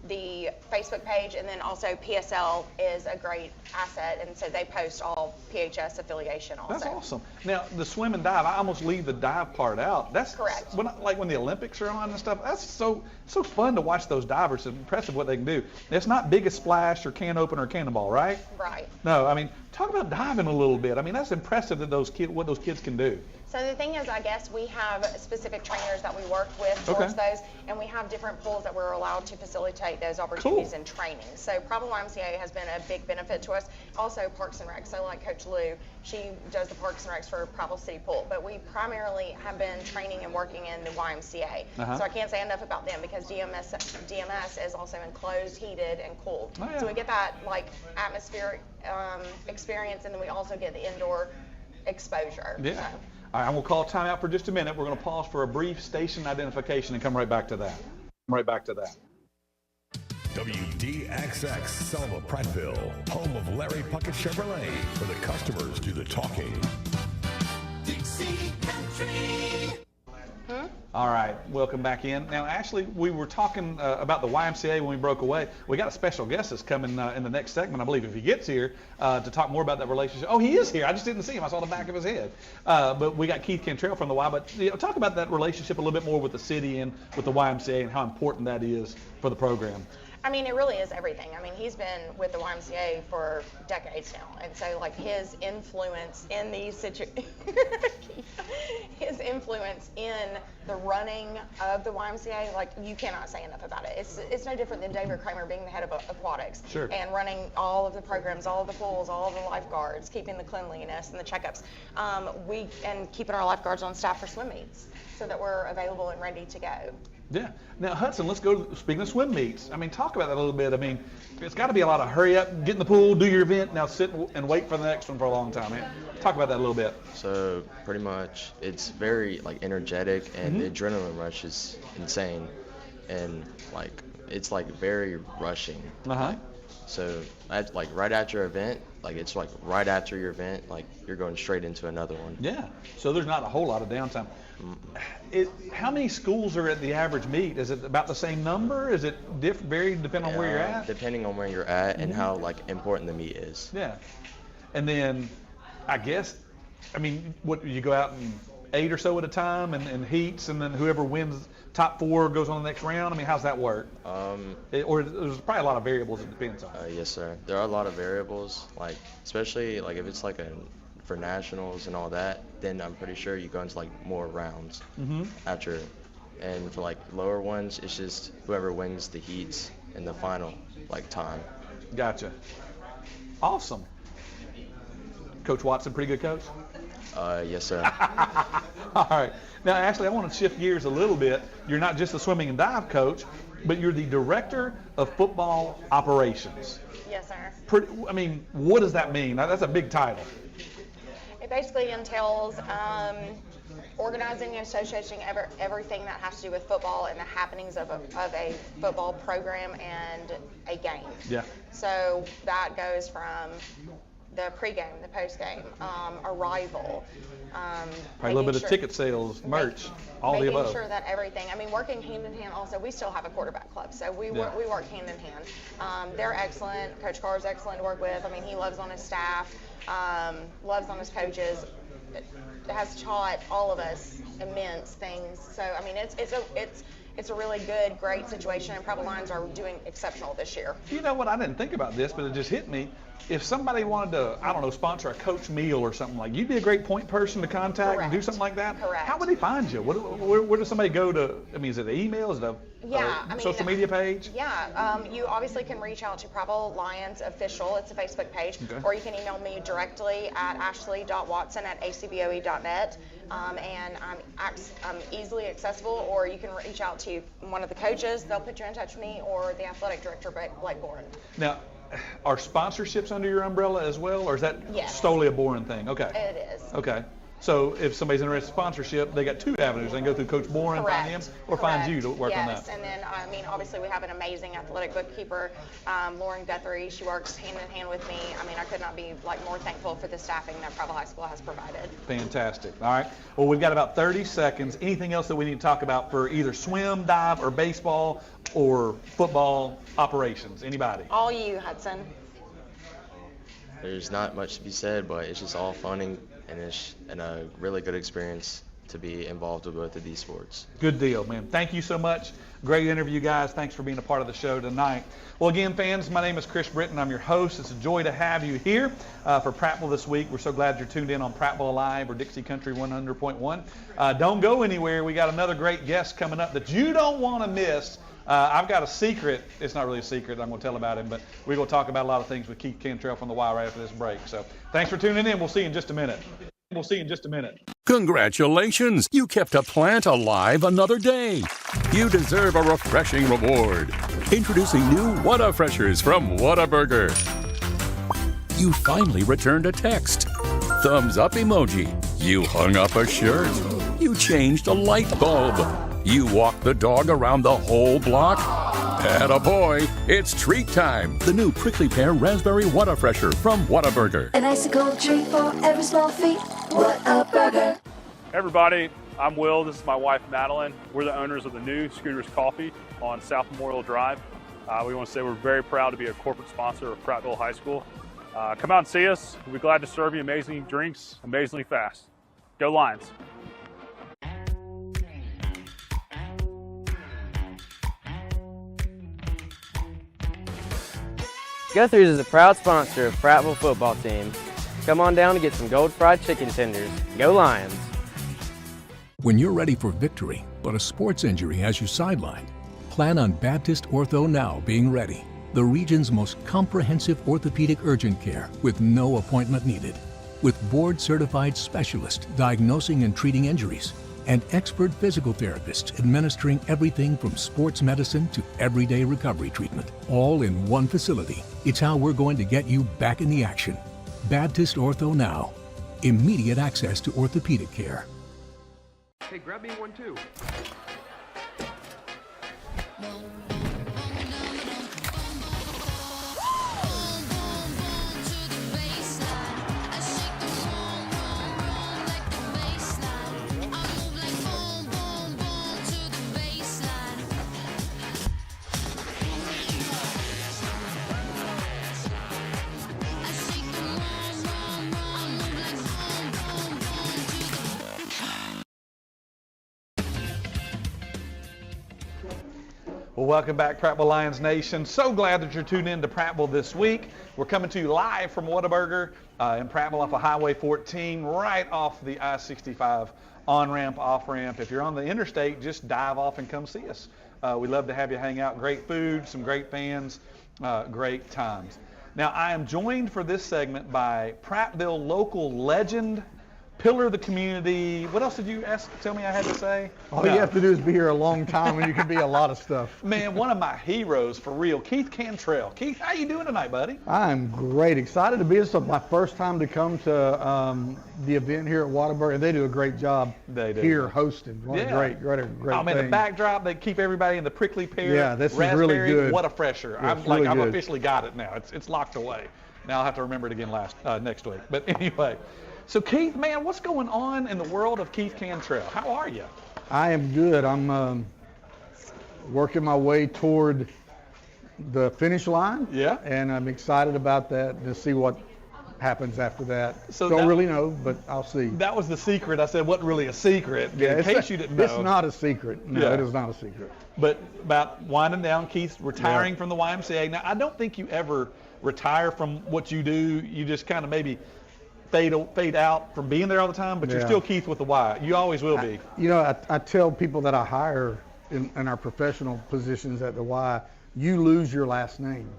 the Facebook page, and then also PSL is a great asset, and so they post all PHS affiliation also. That's awesome. Now, the swim and dive, I almost leave the dive part out. That's correct. Like when the Olympics are on and stuff, that's so fun to watch those divers. It's impressive what they can do. It's not biggest splash or can opener or cannonball, right? Right. No, I mean, Talk about diving a little bit. I mean, that's impressive that what those kids can do. So the thing is, I guess we have specific trainers that we work with towards those, and we have different pools that we're allowed to facilitate those opportunities and training. So Prattville YMCA has been a big benefit to us. Also Parks and Recs. So like Coach Lou, she does the Parks and Recs for Prattville City Pool, but we primarily have been training and working in the YMCA. So I can't say enough about them because DMS is also enclosed, heated, and cooled. So we get that like atmospheric experience, and then we also get the indoor exposure. Yeah. So. All right, I'm going to call timeout for just a minute. We're going to pause for a brief station identification and come right back to that. WDXX, Selma, Prattville, home of Larry Puckett Chevrolet, where the customers do the talking. Dixie Country. All right, welcome back in. Now, Ashley, we were talking about the YMCA when we broke away. We got a special guest that's coming in the next segment, I believe, if he gets here, to talk more about that relationship. Oh, he is here. I just didn't see him. I saw the back of his head. But we got Keith Cantrell from the Y. But talk about that relationship a little bit more with the city and with the YMCA and how important that is for the program. I mean, it really is everything. I mean, he's been with the YMCA for decades now, and so like his influence in these his influence in the running of the YMCA, like you cannot say enough about it. It's no different than David Kramer being the head of aquatics and running all of the programs, all of the pools, all of the lifeguards, keeping the cleanliness and the checkups. And keeping our lifeguards on staff for swim meets so that we're available and ready to go. Yeah. Now, Hudson, let's go to, speaking of swim meets, I mean, talk about that a little bit. I mean, it's got to be a lot of hurry up, get in the pool, do your event, now sit and wait for the next one for a long time, man. Talk about that a little bit. So pretty much it's very like energetic, and the adrenaline rush is insane, and like it's like very rushing. So like right after your event, like it's like right after your event, like you're going straight into another one. Yeah. So there's not a whole lot of downtime. How many schools are at the average meet? Is it about the same number? Is it varied depending on where you're at? Depending on where you're at and how like important the meet is. Yeah. And then I guess, I mean, what you go out and 8 or so at a time and heats, and then whoever wins top 4 goes on the next round. I mean, how's that work? Or there's probably a lot of variables it depends on. Yes, sir. There are a lot of variables, like especially like if it's like for nationals and all that, then I'm pretty sure you go into like more rounds after. And for like lower ones, it's just whoever wins the heats in the final like time. Gotcha. Awesome. Coach Watson, pretty good coach? Yes, sir. All right. Now, Ashley, I want to shift gears a little bit. You're not just a swimming and dive coach, but you're the director of football operations. Yes, sir. I mean, what does that mean? That's a big title. It basically entails organizing and associating everything that has to do with football and the happenings of a football program and a game. Yeah. So that goes from the pregame, the postgame, arrival. Probably a little bit of ticket sales, merch, all the above. Making sure that everything, I mean, working hand in hand also, we still have a quarterback club, so we work hand in hand. They're excellent. Coach Carr's excellent to work with. I mean, he loves on his staff, loves on his coaches, has taught all of us immense things. So, I mean, it's a really good, great situation, and Prattville Lions are doing exceptional this year. You know what? I didn't think about this, but it just hit me. If somebody wanted to, I don't know, sponsor a coach meal or something, like, you'd be a great point person to contact and do something like that? Correct. How would they find you? Where does somebody go to? I mean, is it an email? Is it a social media page? Yeah, you obviously can reach out to Prattville Lions Official. It's a Facebook page. Or you can email me directly at ashley.watson@acboe.net. And I'm easily accessible, or you can reach out to one of the coaches. They'll put you in touch with me, or the athletic director, Blake Boren. Now, are sponsorships under your umbrella as well, or is that solely a Boren thing? Okay. It is. Okay. So if somebody's interested in sponsorship, they got 2 avenues. They can go through Coach Boren, find him, or find you to work on that. Yes, and then, I mean, obviously we have an amazing athletic bookkeeper, Lauren Guthrie. She works hand in hand with me. I mean, I could not be more thankful for the staffing that Prattville High School has provided. Fantastic. All right. Well, we've got about 30 seconds. Anything else that we need to talk about for either swim, dive, or baseball, or football operations? Anybody? All you, Hudson. There's not much to be said, but it's just all fun and a really good experience to be involved with both of these sports. Good deal, man. Thank you so much. Great interview, guys. Thanks for being a part of the show tonight. Well, again, fans, my name is Chris Britton. I'm your host. It's a joy to have you here for Prattville this week. We're so glad you're tuned in on Prattville Alive or Dixie Country 100.1. Don't go anywhere. We got another great guest coming up that you don't want to miss. I've got a secret. It's not really a secret. I'm going to tell about him, but we're going to talk about a lot of things with Keith Cantrell from the Y right after this break. So thanks for tuning in. We'll see you in just a minute. Congratulations! You kept a plant alive another day. You deserve a refreshing reward. Introducing new Whataburgers from Whataburger. You finally returned a text. Thumbs up emoji. You hung up a shirt. You changed a light bulb. You walked the dog around the whole block. Attaboy, it's treat time. The new prickly pear raspberry Whatafresher from Whataburger. An icicle treat for every small feat. Whataburger. Hey everybody, I'm Will. This is my wife Madeline. We're the owners of the new Scooters Coffee on South Memorial Drive. We want to say we're very proud to be a corporate sponsor of Prattville High School. Come out and see us. We'll be glad to serve you amazing drinks, amazingly fast. Go Lions. Guthrie's is a proud sponsor of Prattville football team. Come on down to get some gold fried chicken tenders. Go Lions. When you're ready for victory, but a sports injury has you sidelined, plan on Baptist Ortho Now being ready. The region's most comprehensive orthopedic urgent care with no appointment needed. With board-certified specialists diagnosing and treating injuries, and expert physical therapists administering everything from sports medicine to everyday recovery treatment, all in one facility. It's how we're going to get you back in the action. Baptist Ortho Now. Immediate access to orthopedic care. Hey, grab me one too. Well, welcome back, Prattville Lions Nation. So glad that you're tuned in to Prattville this week. We're coming to you live from Whataburger in Prattville off of Highway 14, right off the I-65 on-ramp, off-ramp. If you're on the interstate, just dive off and come see us. We'd love to have you hang out. Great food, some great fans, great times. Now, I am joined for this segment by Prattville local legend, pillar of the community. What else did you tell me I had to say? All you have to do is be here a long time and you can be a lot of stuff. Man, one of my heroes for real, Keith Cantrell. Keith, how you doing tonight, buddy? I'm great. Excited to be here. This is my first time to come to the event here at Whataburger, and they do a great job here hosting. Great I mean, thing. the backdrop, they keep everybody in the prickly pear. Yeah, this is raspberry, really good. Whatafresher. Yeah, I've officially got it now. It's locked away. Now I'll have to remember it again next week. But anyway. So Keith, man, what's going on in the world of Keith Cantrell? How are you? I am good. I'm working my way toward the finish line. Yeah. And I'm excited about that to see what happens after that. So don't really know, but I'll see. That was the secret. I said, wasn't really a secret. Yeah, in case you didn't know. It's not a secret. No, it is not a secret. But about winding down, Keith retiring from the YMCA. Now, I don't think you ever retire from what you do. You just kind of maybe fade out from being there all the time, but you're still Keith with the Y. You always will be. I tell people that I hire in our professional positions at the Y, you lose your last name.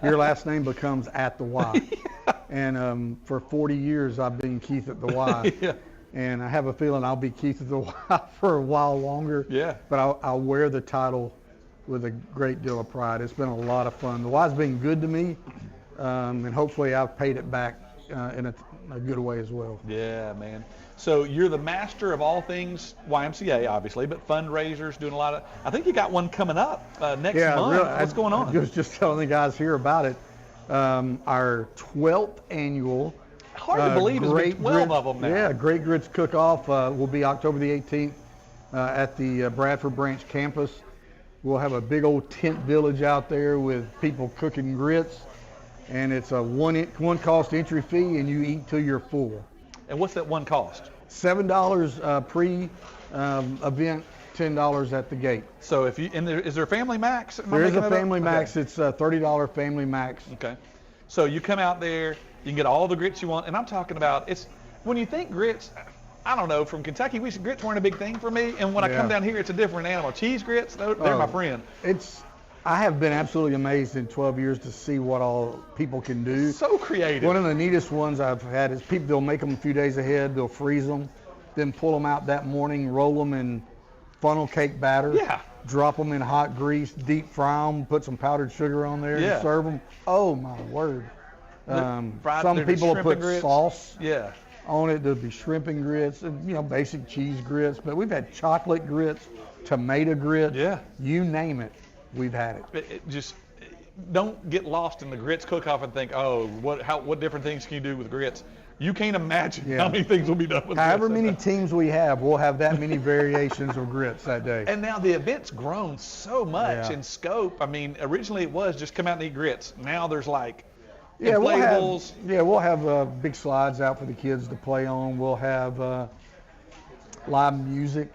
Your last name becomes at the Y. And for 40 years, I've been Keith at the Y. Yeah. And I have a feeling I'll be Keith at the Y for a while longer. Yeah. But I'll wear the title with a great deal of pride. It's been a lot of fun. The Y's been good to me, and hopefully I've paid it back in a good way as well. Yeah, man. So you're the master of all things YMCA, obviously, but fundraisers, doing a lot of. I think you got one coming up next month. Really, what's going on? I was just telling the guys here about it. Our 12th annual. Hard to believe there's been 12 of them now. Yeah, Great Grits Cook-Off will be October the 18th at the Bradford Branch campus. We'll have a big old tent village out there with people cooking grits. And it's a one cost entry fee, and you eat till you're full. And what's that one cost? $7 pre-event, $10 at the gate. So if you is there a family max? There is a family max. It's a $30 family max. Okay. So you come out there, you can get all the grits you want, and I'm talking about when you think grits. I don't know. From Kentucky, grits weren't a big thing for me, and when I come down here, it's a different animal. Cheese grits, they're my friend. I have been absolutely amazed in 12 years to see what all people can do. So creative. One of the neatest ones I've had is they'll make them a few days ahead, they'll freeze them, then pull them out that morning, roll them in funnel cake batter, drop them in hot grease, deep fry them, put some powdered sugar on there, and serve them. Oh my word. Some people will put sauce on it. There'll be shrimp and grits, and basic cheese grits, but we've had chocolate grits, tomato grits, you name it. We've had it. Just don't get lost in the grits cook-off and think, oh, what different things can you do with grits? You can't imagine how many things will be done with grits. However many teams we have, we'll have that many variations of grits that day. And now the event's grown so much in scope. I mean, originally it was just come out and eat grits. Now there's like inflatables. We'll have big slides out for the kids to play on. We'll have live music.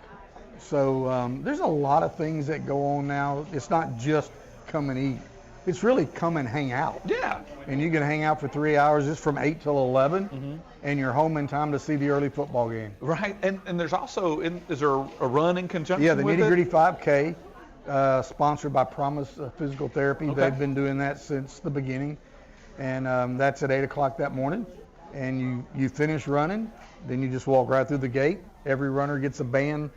So there's a lot of things that go on now. It's not just come and eat. It's really come and hang out. Yeah. And you can hang out for 3 hours. It's from 8 till 11, and you're home in time to see the early football game. Right. And there's also, is there a run in conjunction with it? Yeah, the Nitty Gritty 5K, sponsored by Promise Physical Therapy. Okay. They've been doing that since the beginning. And that's at 8 o'clock that morning. And you finish running, then you just walk right through the gate. Every runner gets a band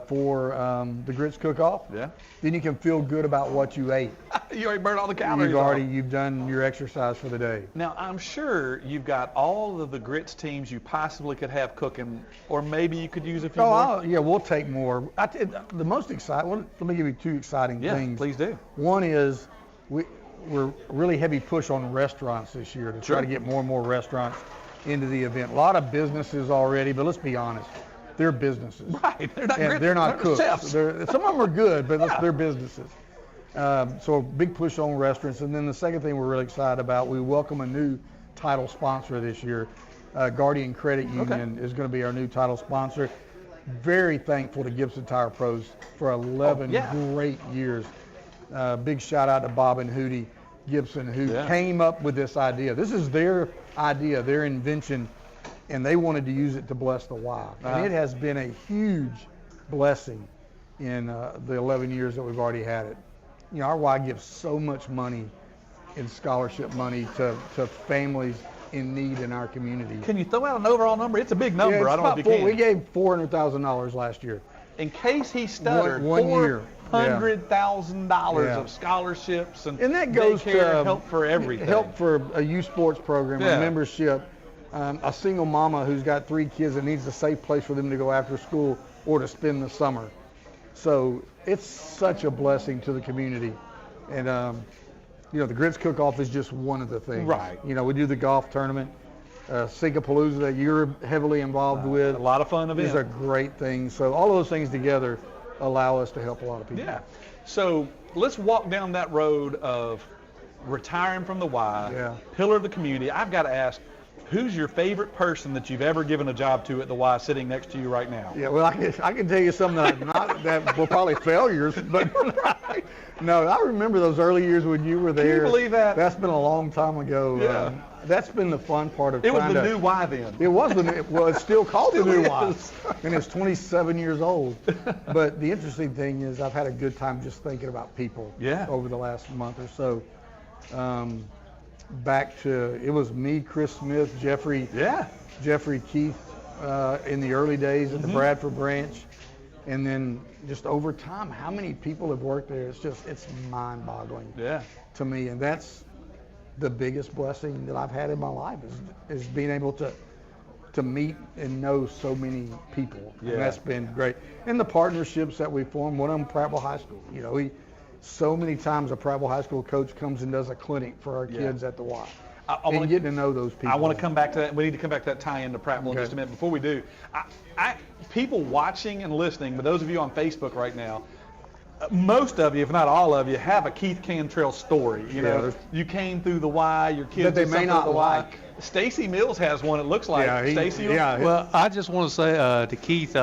for the grits cook-off. Yeah. Then you can feel good about what you ate. You already burned all the calories. You've done your exercise for the day. Now I'm sure you've got all of the grits teams you possibly could have cooking, or maybe you could use a few more. Yeah, we'll take more. The most exciting. Let me give you two exciting things. Yeah, please do. One is we're really heavy push on restaurants this year to try to get more and more restaurants into the event. A lot of businesses already, but let's be honest. They're businesses. Right. They're not cooks. Chefs. Some of them are good, but they're businesses. So a big push on restaurants. And then the second thing we're really excited about, we welcome a new title sponsor this year. Guardian Credit Union is going to be our new title sponsor. Very thankful to Gibson Tire Pros for 11 great years. Big shout out to Bob and Hootie Gibson, who came up with this idea. This is their idea, their invention. And they wanted to use it to bless the Y. And it has been a huge blessing in the 11 years that we've already had it. Our Y gives so much money in scholarship money to families in need in our community. Can you throw out an overall number? It's a big number. Yeah, I don't know if you can. We gave $400,000 last year. In case he stuttered, one year. $100,000 of scholarships and that goes to help for everything. Help for a youth sports program, a membership. A single mama who's got 3 kids that needs a safe place for them to go after school or to spend the summer. So it's such a blessing to the community. And, the Grits Cook-Off is just one of the things. Right. We do the golf tournament. Singapalooza that you're heavily involved with. A lot of fun events. These are great things. So all those things together allow us to help a lot of people. Yeah. So let's walk down that road of retiring from the Y, pillar of the community. I've got to ask, who's your favorite person that you've ever given a job to at the Y sitting next to you right now? Yeah, well, I can tell you some that were probably failures, but no, I remember those early years when you were there. Can you believe that? That's been a long time ago. Yeah. That's been the fun part of it was the new Y then. It was it's still called the new Y, and it's 27 years old. But the interesting thing is I've had a good time just thinking about people over the last month or so. Back to, it was me, Chris Smith, Jeffrey Keith in the early days at the Bradford branch. And then just over time, how many people have worked there? It's mind-boggling to me. And that's the biggest blessing that I've had in my life is being able to meet and know so many people. And that's been great. And the partnerships that we formed, one of them Prattville High School. So many times a Prattville High School coach comes and does a clinic for our kids at the Y. And getting to know those people. I want to come back to that. We need to come back to that tie-in to Prattville in just a minute. Before we do, people watching and listening, but those of you on Facebook right now, most of you, if not all of you, have a Keith Cantrell story. You know, there's- you came through the Y, your kids That they did may something not through the Y. like. Stacy Mills has one, it looks like. Stacy? Well, I just want to say to Keith,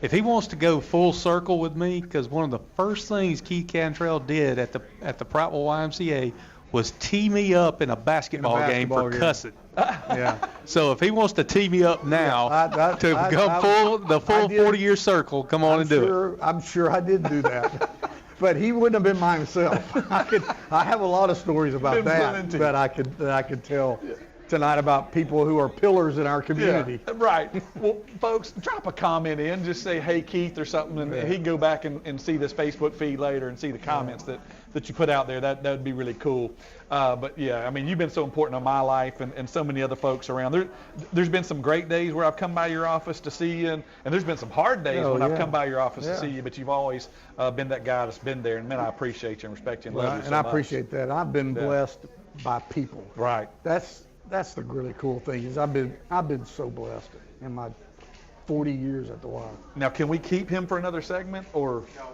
if he wants to go full circle with me, because one of the first things Keith Cantrell did at the Prattville YMCA was tee me up in a basketball game for cussing. Yeah. So if he wants to tee me up now to go the full 40-year circle, come on and do it. I'm sure I did do that. But he wouldn't have been myself. I have a lot of stories about that I could tell tonight about people who are pillars in our community. Yeah, right. Well, folks, drop a comment in. Just say, hey, Keith, or something, and he can go back and see this Facebook feed later and see the comments that you put out there. That would be really cool. But, yeah, I mean, you've been so important in my life and so many other folks around. There's been some great days where I've come by your office to see you, and there's been some hard days when I've come by your office to see you, but you've always been that guy that's been there. And, man, I appreciate you and respect you and love you so much. And I appreciate that. I've been blessed by people. Right. That's the really cool thing is I've been so blessed in my 40 years at the Y. Now, can we keep him for another segment, or? No,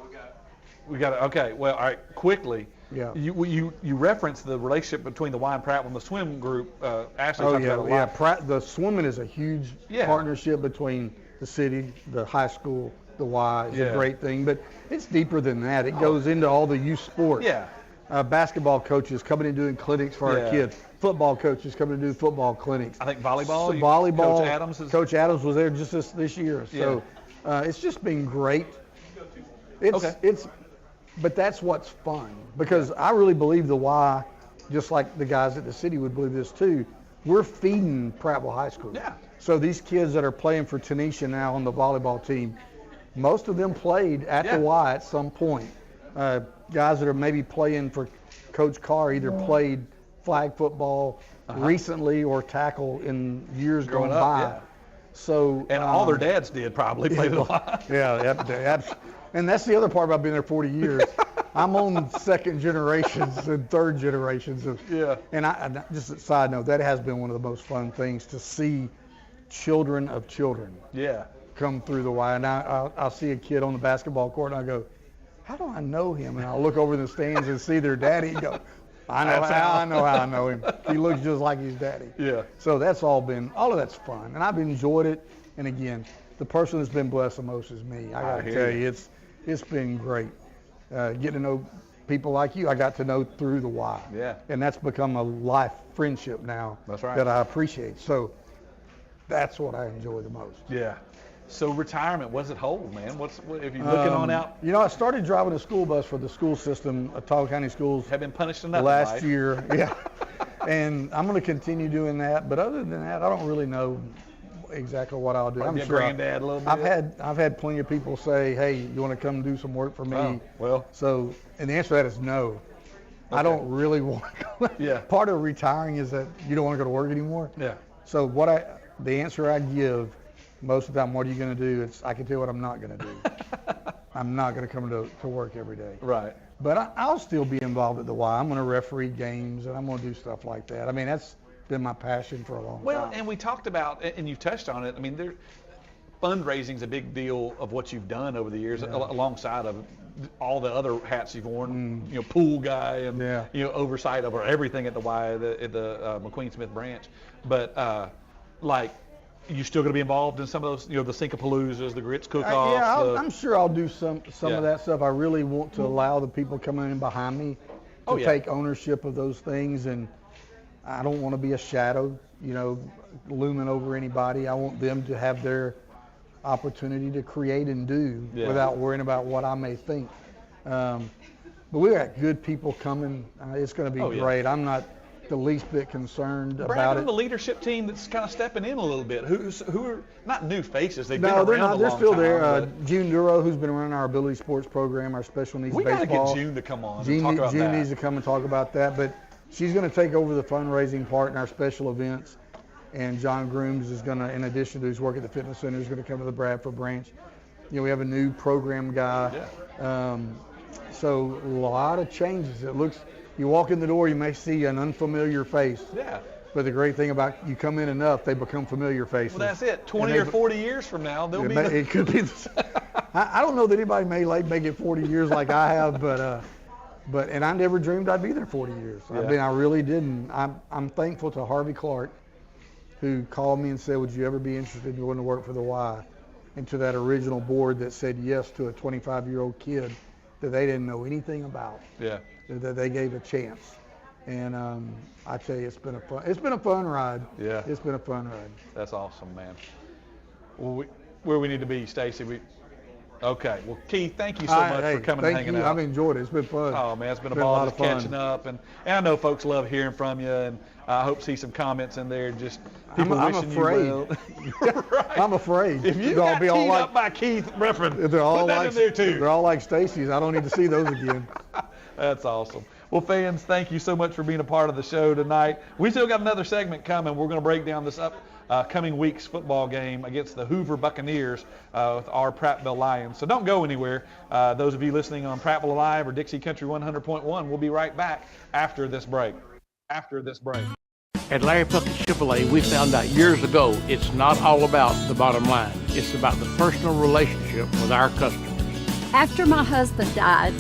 we got it. Okay. Well, all right. Quickly. Yeah. You referenced the relationship between the Y and Prattville and the swim group. Ashley talked about it a lot. The swimming is a huge partnership between the city, the high school, the Y. It's a great thing, but it's deeper than that. It goes into all the youth sports. Yeah. Basketball coaches coming and doing clinics for our kids. Football coaches coming to do football clinics. I think volleyball. Volleyball. Coach Adams was there just this year. So it's just been great. But that's what's fun because I really believe the Y, just like the guys at the city would believe this too. We're feeding Prattville High School. Yeah. So these kids that are playing for Tanisha now on the volleyball team, most of them played at the Y at some point. Guys that are maybe playing for Coach Carr either played flag football recently or tackle in years Growing gone up, by. yeah. So all their dads did probably play the Y. And that's the other part about being there 40 years. I'm on second generations and third generations of. Yeah. And just a side note, that has been one of the most fun things to see children of children. Yeah. Come through the Y. And I'll see a kid on the basketball court and I go, how do I know him? And I'll look over in the stands and see their daddy and go, I know how I know him. He looks just like his daddy. Yeah. So all of that's fun. And I've enjoyed it. And again, the person that's been blessed the most is me. I got to tell you, it's been great. Getting to know people like you, I got to know through the Y. Yeah. And that's become a life friendship now. That's right. That I appreciate. So that's what I enjoy the most. Yeah. So retirement, what does it hold, man? What if you're looking on out? You know, I started driving a school bus for the school system, Ottawa County Schools. Have been punished enough last year. Yeah. And I'm going to continue doing that. But other than that, I don't really know exactly what I'll do. I'm sure granddad a little bit. I've had plenty of people say, "Hey, you want to come do some work for me?" Oh, well. So, and the answer to that is no. Okay. I don't really want to go. Yeah. Part of retiring is that you don't want to go to work anymore. Yeah. So the answer I give most of the time, what are you going to do? I can tell you what I'm not going to do. I'm not going to come to work every day. Right. But I'll still be involved at the Y. I'm going to referee games and I'm going to do stuff like that. I mean, that's been my passion for a long time. Well, and we talked about, and you've touched on it. I mean, fundraising is a big deal of what you've done over the years, alongside of all the other hats you've worn. You know, pool guy and you know, oversight over everything at the Y, at the McQueen Smith branch. But you still going to be involved in some of those, you know, the Sinkapaloozas, the grits cook-offs? I'm sure I'll do some of that stuff. I really want to allow the people coming in behind me to take ownership of those things, and I don't want to be a shadow, you know, looming over anybody. I want them to have their opportunity to create and do without worrying about what I may think. But we got good people coming. It's going to be great. I'm not the least bit concerned about it. The leadership team that's kind of stepping in a little bit. Who are not new faces? They've been around they're not. a They're long still time, there. June Duro, who's been running our ability sports program, our special needs baseball. We got to get June to come on and talk about that. June needs to come and talk about that, but she's going to take over the fundraising part in our special events. And John Grooms is going to, in addition to his work at the fitness center, is going to come to the Bradford branch. You know, we have a new program guy. Yeah. So a lot of changes. You walk in the door, you may see an unfamiliar face. Yeah. But the great thing about you come in enough, they become familiar faces. Well, that's it. 20 or 40 years from now, they'll be. It could be. I don't know that anybody may make it 40 years like I have, but and I never dreamed I'd be there 40 years. Yeah. I mean, I really didn't. I'm thankful to Harvey Clark, who called me and said, would you ever be interested in going to work for the Y? And to that original board that said yes to a 25-year-old kid that they didn't know anything about. Yeah. That they gave a chance. And I tell you, it's been a fun ride. Yeah. It's been a fun ride. That's awesome, man. Well, where we need to be, Stacy. Okay. Well, Keith, thank you so much for coming and hanging out. I've enjoyed it. It's been fun. Oh man, it's been a ball just catching up, and I know folks love hearing from you, and I hope to see some comments in there. Just people wishing you well. Right. I'm afraid. If you got keyed up by Keith Rippin, they're all put that like in there too. They're all like Stacy's. I don't need to see those again. That's awesome. Well, fans, thank you so much for being a part of the show tonight. We still got another segment coming. We're going to break down this upcoming week's football game against the Hoover Buccaneers with our Prattville Lions. So don't go anywhere. Those of you listening on Prattville Alive or Dixie Country 100.1, we'll be right back after this break. At Larry Puckett Chevrolet, we found out years ago it's not all about the bottom line. It's about the personal relationship with our customers. After my husband died,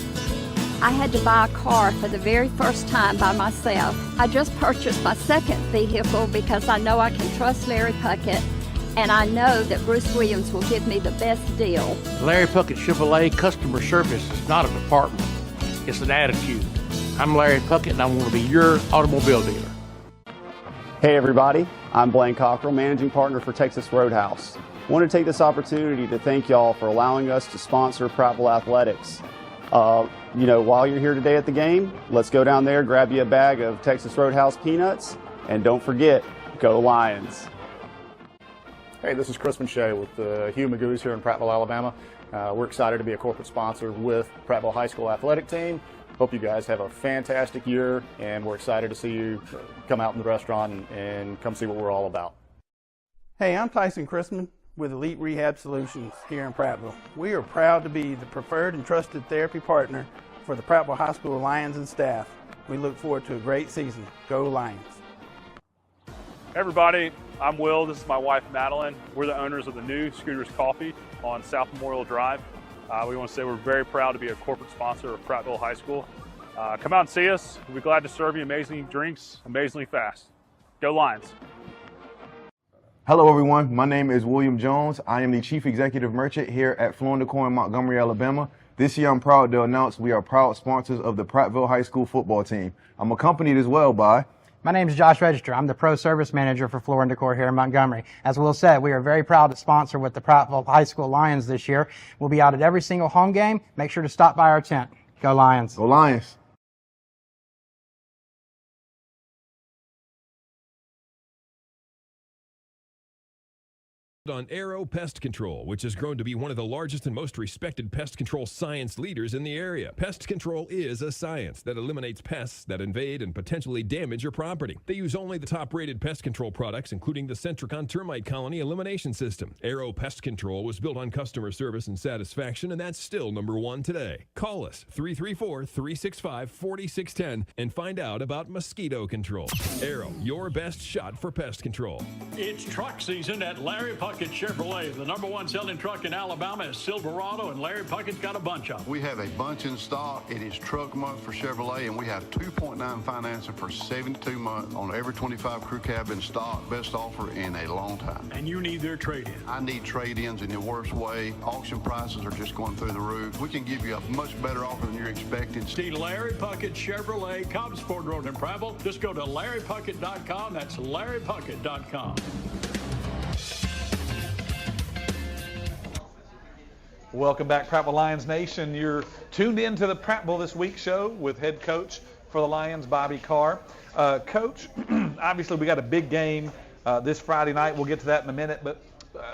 I had to buy a car for the very first time by myself. I just purchased my second vehicle because I know I can trust Larry Puckett, and I know that Bruce Williams will give me the best deal. Larry Puckett Chevrolet customer service is not a department. It's an attitude. I'm Larry Puckett, and I want to be your automobile dealer. Hey everybody, I'm Blaine Cockrell, Managing Partner for Texas Roadhouse. I want to take this opportunity to thank y'all for allowing us to sponsor Prattville Athletics. While you're here today at the game, let's go down there, grab you a bag of Texas Roadhouse peanuts, and don't forget, go Lions. Hey, this is Crispin Shea with the Hugh Magoo's here in Prattville, Alabama. We're excited to be a corporate sponsor with Prattville High School Athletic Team. Hope you guys have a fantastic year, and we're excited to see you come out in the restaurant and come see what we're all about. Hey, I'm Tyson Chrisman with Elite Rehab Solutions here in Prattville. We are proud to be the preferred and trusted therapy partner for the Prattville High School Lions and staff. We look forward to a great season. Go Lions. Hey everybody, I'm Will. This is my wife Madeline. We're the owners of the new Scooters Coffee on South Memorial Drive. We want to say we're very proud to be a corporate sponsor of Prattville High School. Come out and see us. We'll be glad to serve you amazing drinks, amazingly fast. Go Lions. Hello everyone, my name is William Jones. I am the Chief Executive Merchant here at Floor & Decor in Montgomery, Alabama. This year I'm proud to announce we are proud sponsors of the Prattville High School football team. I'm accompanied as well by... My name is Josh Register. I'm the Pro Service Manager for Floor & Decor here in Montgomery. As Will said, we are very proud to sponsor with the Prattville High School Lions this year. We'll be out at every single home game. Make sure to stop by our tent. Go Lions. Go Lions. On Arrow Pest Control, which has grown to be one of the largest and most respected pest control science leaders in the area. Pest control is a science that eliminates pests that invade and potentially damage your property. They use only the top-rated pest control products, including the Centricon Termite Colony Elimination System. Arrow Pest Control was built on customer service and satisfaction, and that's still #1 today. Call us 334-365-4610 and find out about mosquito control. Arrow, your best shot for pest control. It's truck season at Larry Puckett Chevrolet. The #1 selling truck in Alabama is Silverado, and Larry Puckett's got a bunch of them. We have a bunch in stock. It is truck month for Chevrolet, and we have 2.9 financing for 72 months on every 25 crew cab in stock. Best offer in a long time. And you need their trade-in. I need trade-ins in the worst way. Auction prices are just going through the roof. We can give you a much better offer than you're expecting. See Larry Puckett Chevrolet, Cobbsport Road in Prattville. Just go to LarryPuckett.com. That's LarryPuckett.com. Welcome back, Prattville Lions Nation. You're tuned in to the Prattville This Week show with head coach for the Lions, Bobby Carr. Coach, obviously we got a big game this Friday night. We'll get to that in a minute, but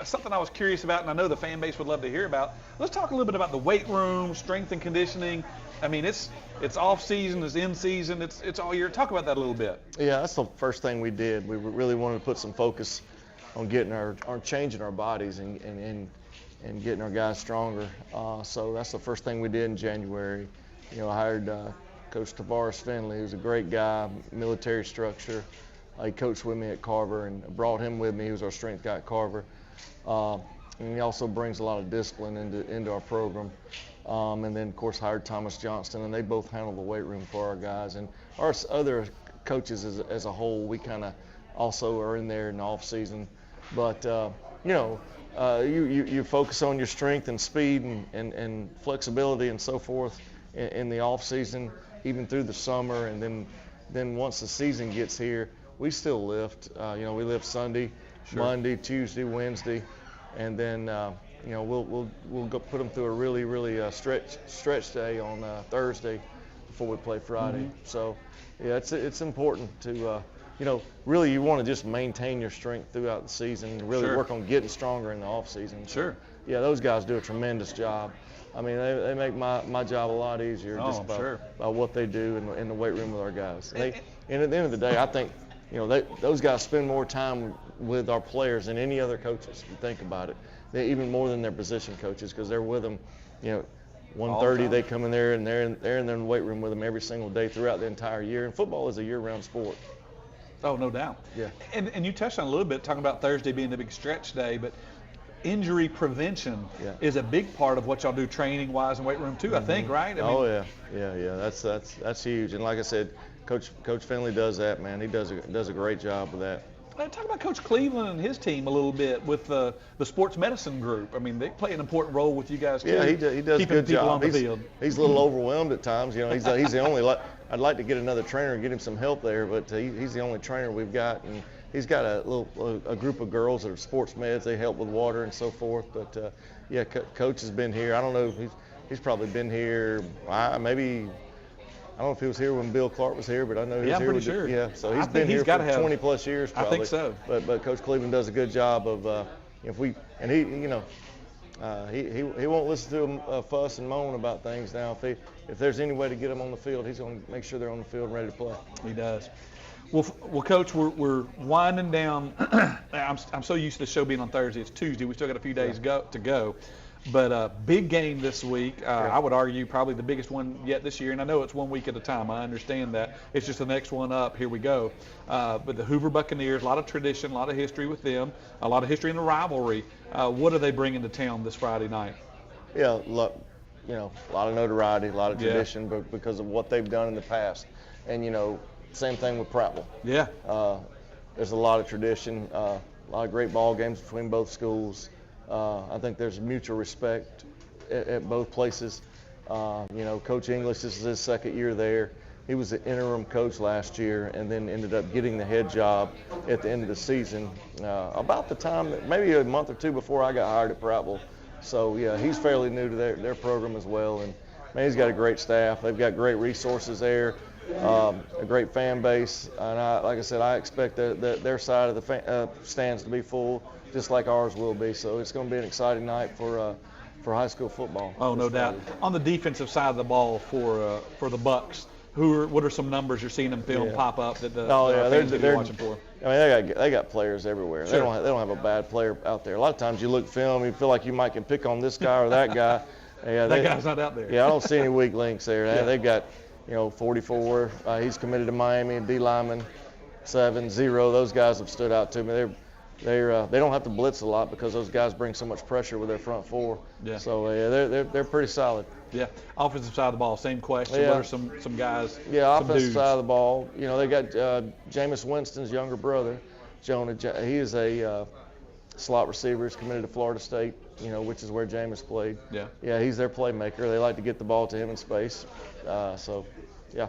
something I was curious about, and I know the fan base would love to hear about. Let's talk a little bit about the weight room, strength and conditioning. I mean, it's off season, it's in season, it's all year. Talk about that a little bit. Yeah, that's the first thing we did. We really wanted to put some focus on getting changing our bodies and getting our guys stronger. So that's the first thing we did in January. I hired Coach Tavares Finley, who's a great guy, military structure. He coached with me at Carver and brought him with me. He was our strength guy at Carver. and he also brings a lot of discipline into our program. And then, of course, hired Thomas Johnston, and they both handle the weight room for our guys. And our other coaches as a whole, we kind of also are in there in the off season. But you focus on your strength and speed and flexibility and so forth in the off season, even through the summer, and then once the season gets here, we still lift. We lift Sunday, Monday, Tuesday, Wednesday, and then we'll go put them through a really stretch day on Thursday before we play Friday. Mm-hmm. So yeah, it's important to really you want to just maintain your strength throughout the season and really work on getting stronger in the off season. Sure. Yeah, those guys do a tremendous job. I mean, they make my job a lot easier just by what they do in the weight room with our guys. And at the end of the day, I think those guys spend more time with our players than any other coaches. If you think about it, even more than their position coaches, because they're with them. 1:30 they come in there and they're in the weight room with them every single day throughout the entire year. And football is a year-round sport. Oh, no doubt. Yeah. And you touched on a little bit talking about Thursday being the big stretch day, but injury prevention is a big part of what y'all do training-wise in weight room too. I think, right? Yeah. That's huge. And like I said, Coach Finley does that, man. He does a great job with that. Talk about Coach Cleveland and his team a little bit with the sports medicine group. I mean, they play an important role with you guys too. Yeah, he does a good job. On the field. He's a little overwhelmed at times. He's the only. I'd like to get another trainer and get him some help there, but he's the only trainer we've got, and he's got a group of girls that are sports meds. They help with water and so forth. But Coach has been here. I don't know. He's probably been here. Maybe. I don't know if he was here when Bill Clark was here, but I know he was here. I'm pretty sure. Yeah, so he's been here for 20 plus years probably. I think so. But Coach Cleveland does a good job of he won't listen to them fuss and moan about things now. If there's any way to get them on the field, he's going to make sure they're on the field and ready to play. He does. Well, Coach, we're winding down. I'm so used to the show being on Thursday. It's Tuesday. We still got a few days to go. But big game this week. I would argue probably the biggest one yet this year. And I know it's 1 week at a time. I understand that. It's just the next one up. Here we go. But the Hoover Buccaneers, a lot of tradition, a lot of history with them, a lot of history in the rivalry. What are they bringing to town this Friday night? Yeah, a lot of notoriety, a lot of tradition, but because of what they've done in the past. And, same thing with Prattville. Yeah. There's a lot of tradition, a lot of great ball games between both schools. I think there's mutual respect at both places. Coach English, this is his second year there. He was the interim coach last year and then ended up getting the head job at the end of the season, about the time, maybe a month or two before I got hired at Prattville. So, yeah, he's fairly new to their program as well. And, man, he's got a great staff. They've got great resources there, a great fan base. And, like I said, I expect their side of the stands to be full, just like ours will be. So it's going to be an exciting night for high school football. Oh, no doubt. On the defensive side of the ball for the Bucks, what are some numbers you're seeing them film pop up that the fans are watching for? I mean, they got players everywhere. Sure. They don't have a bad player out there. A lot of times you look film, you feel like you might can pick on this guy or that guy. Yeah, that guy's not out there. Yeah, I don't see any weak links there. They've got 44. He's committed to Miami. D lineman 7-0. Those guys have stood out to me. They don't have to blitz a lot because those guys bring so much pressure with their front four. Yeah. So they're pretty solid. Yeah. Offensive side of the ball, same question. Yeah. What are some guys? Yeah, some offensive dudes? side of the ball. They got Jameis Winston's younger brother, Jonah. He is a slot receiver. He's committed to Florida State, which is where Jameis played. Yeah. Yeah, he's their playmaker. They like to get the ball to him in space. Yeah.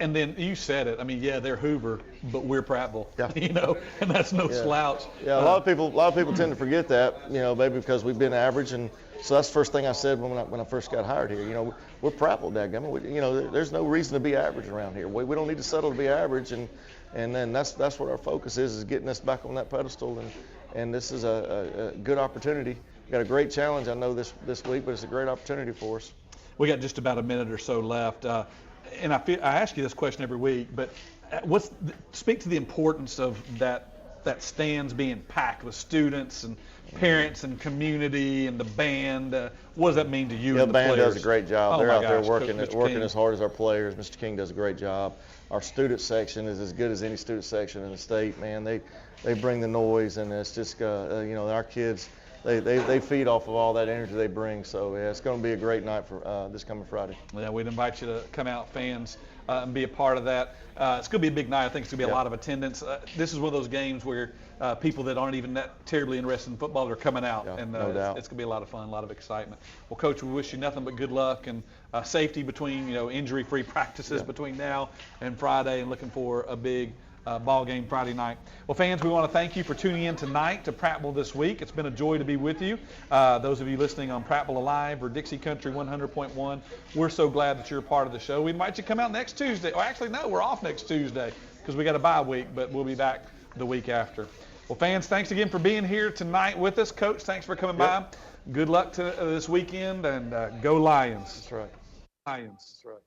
And then you said it. I mean, they're Hoover, but we're Prattville. Yeah. And that's no slouch. Yeah, a lot of people tend to forget that, maybe because we've been average, and so that's the first thing I said when I first got hired here. We're Prattville, dadgummit. There's no reason to be average around here. We don't need to settle to be average, and then that's what our focus is getting us back on that pedestal, and this is a good opportunity. We got a great challenge, I know this week, but it's a great opportunity for us. We got just about a minute or so left. And I ask you this question every week, but speak to the importance of that stands being packed with students and parents and community and the band. What does that mean to you and the band players? does a great job. They're out there working King. as hard as our players. Mr. King does a great job. Our student section is as good as any student section in the state, man. They bring the noise, and it's just, our kids, they feed off of all that energy they bring. So yeah, it's going to be a great night for this coming Friday. Yeah, we'd invite you to come out, fans, and be a part of that. It's going to be a big night. I think it's going to be a lot of attendance. This is one of those games where people that aren't even that terribly interested in football are coming out, and no doubt. It's going to be a lot of fun, a lot of excitement. Well, Coach, we wish you nothing but good luck and safety between, injury-free practices between now and Friday, and looking for a big ball game Friday night. Well, fans, we want to thank you for tuning in tonight to Prattville This Week. It's been a joy to be with you. Those of you listening on Prattville Alive or Dixie Country 100.1, we're so glad that you're a part of the show. We invite you to come out next Tuesday. Or actually, no, we're off next Tuesday because we got a bye week, but we'll be back the week after. Well, fans, thanks again for being here tonight with us. Coach, thanks for coming by. Good luck to this weekend, and go Lions. That's right. Lions. That's right.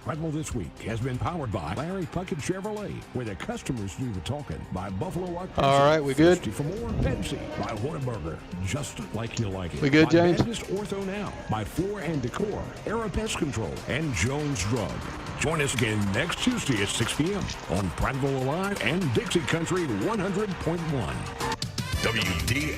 Prattville This Week has been powered by Larry Puckett Chevrolet, where the customers do the talking. By Buffalo Rock Pepsi. All right, we good? For more Pepsi. By Whataburger, just like you like it. We good, by James? Baptist Ortho Now. By Floor and Decor, Era Pest Control, and Jones Drug. Join us again next Tuesday at 6 p.m. on Prattville Alive and Dixie Country 100.1. WD.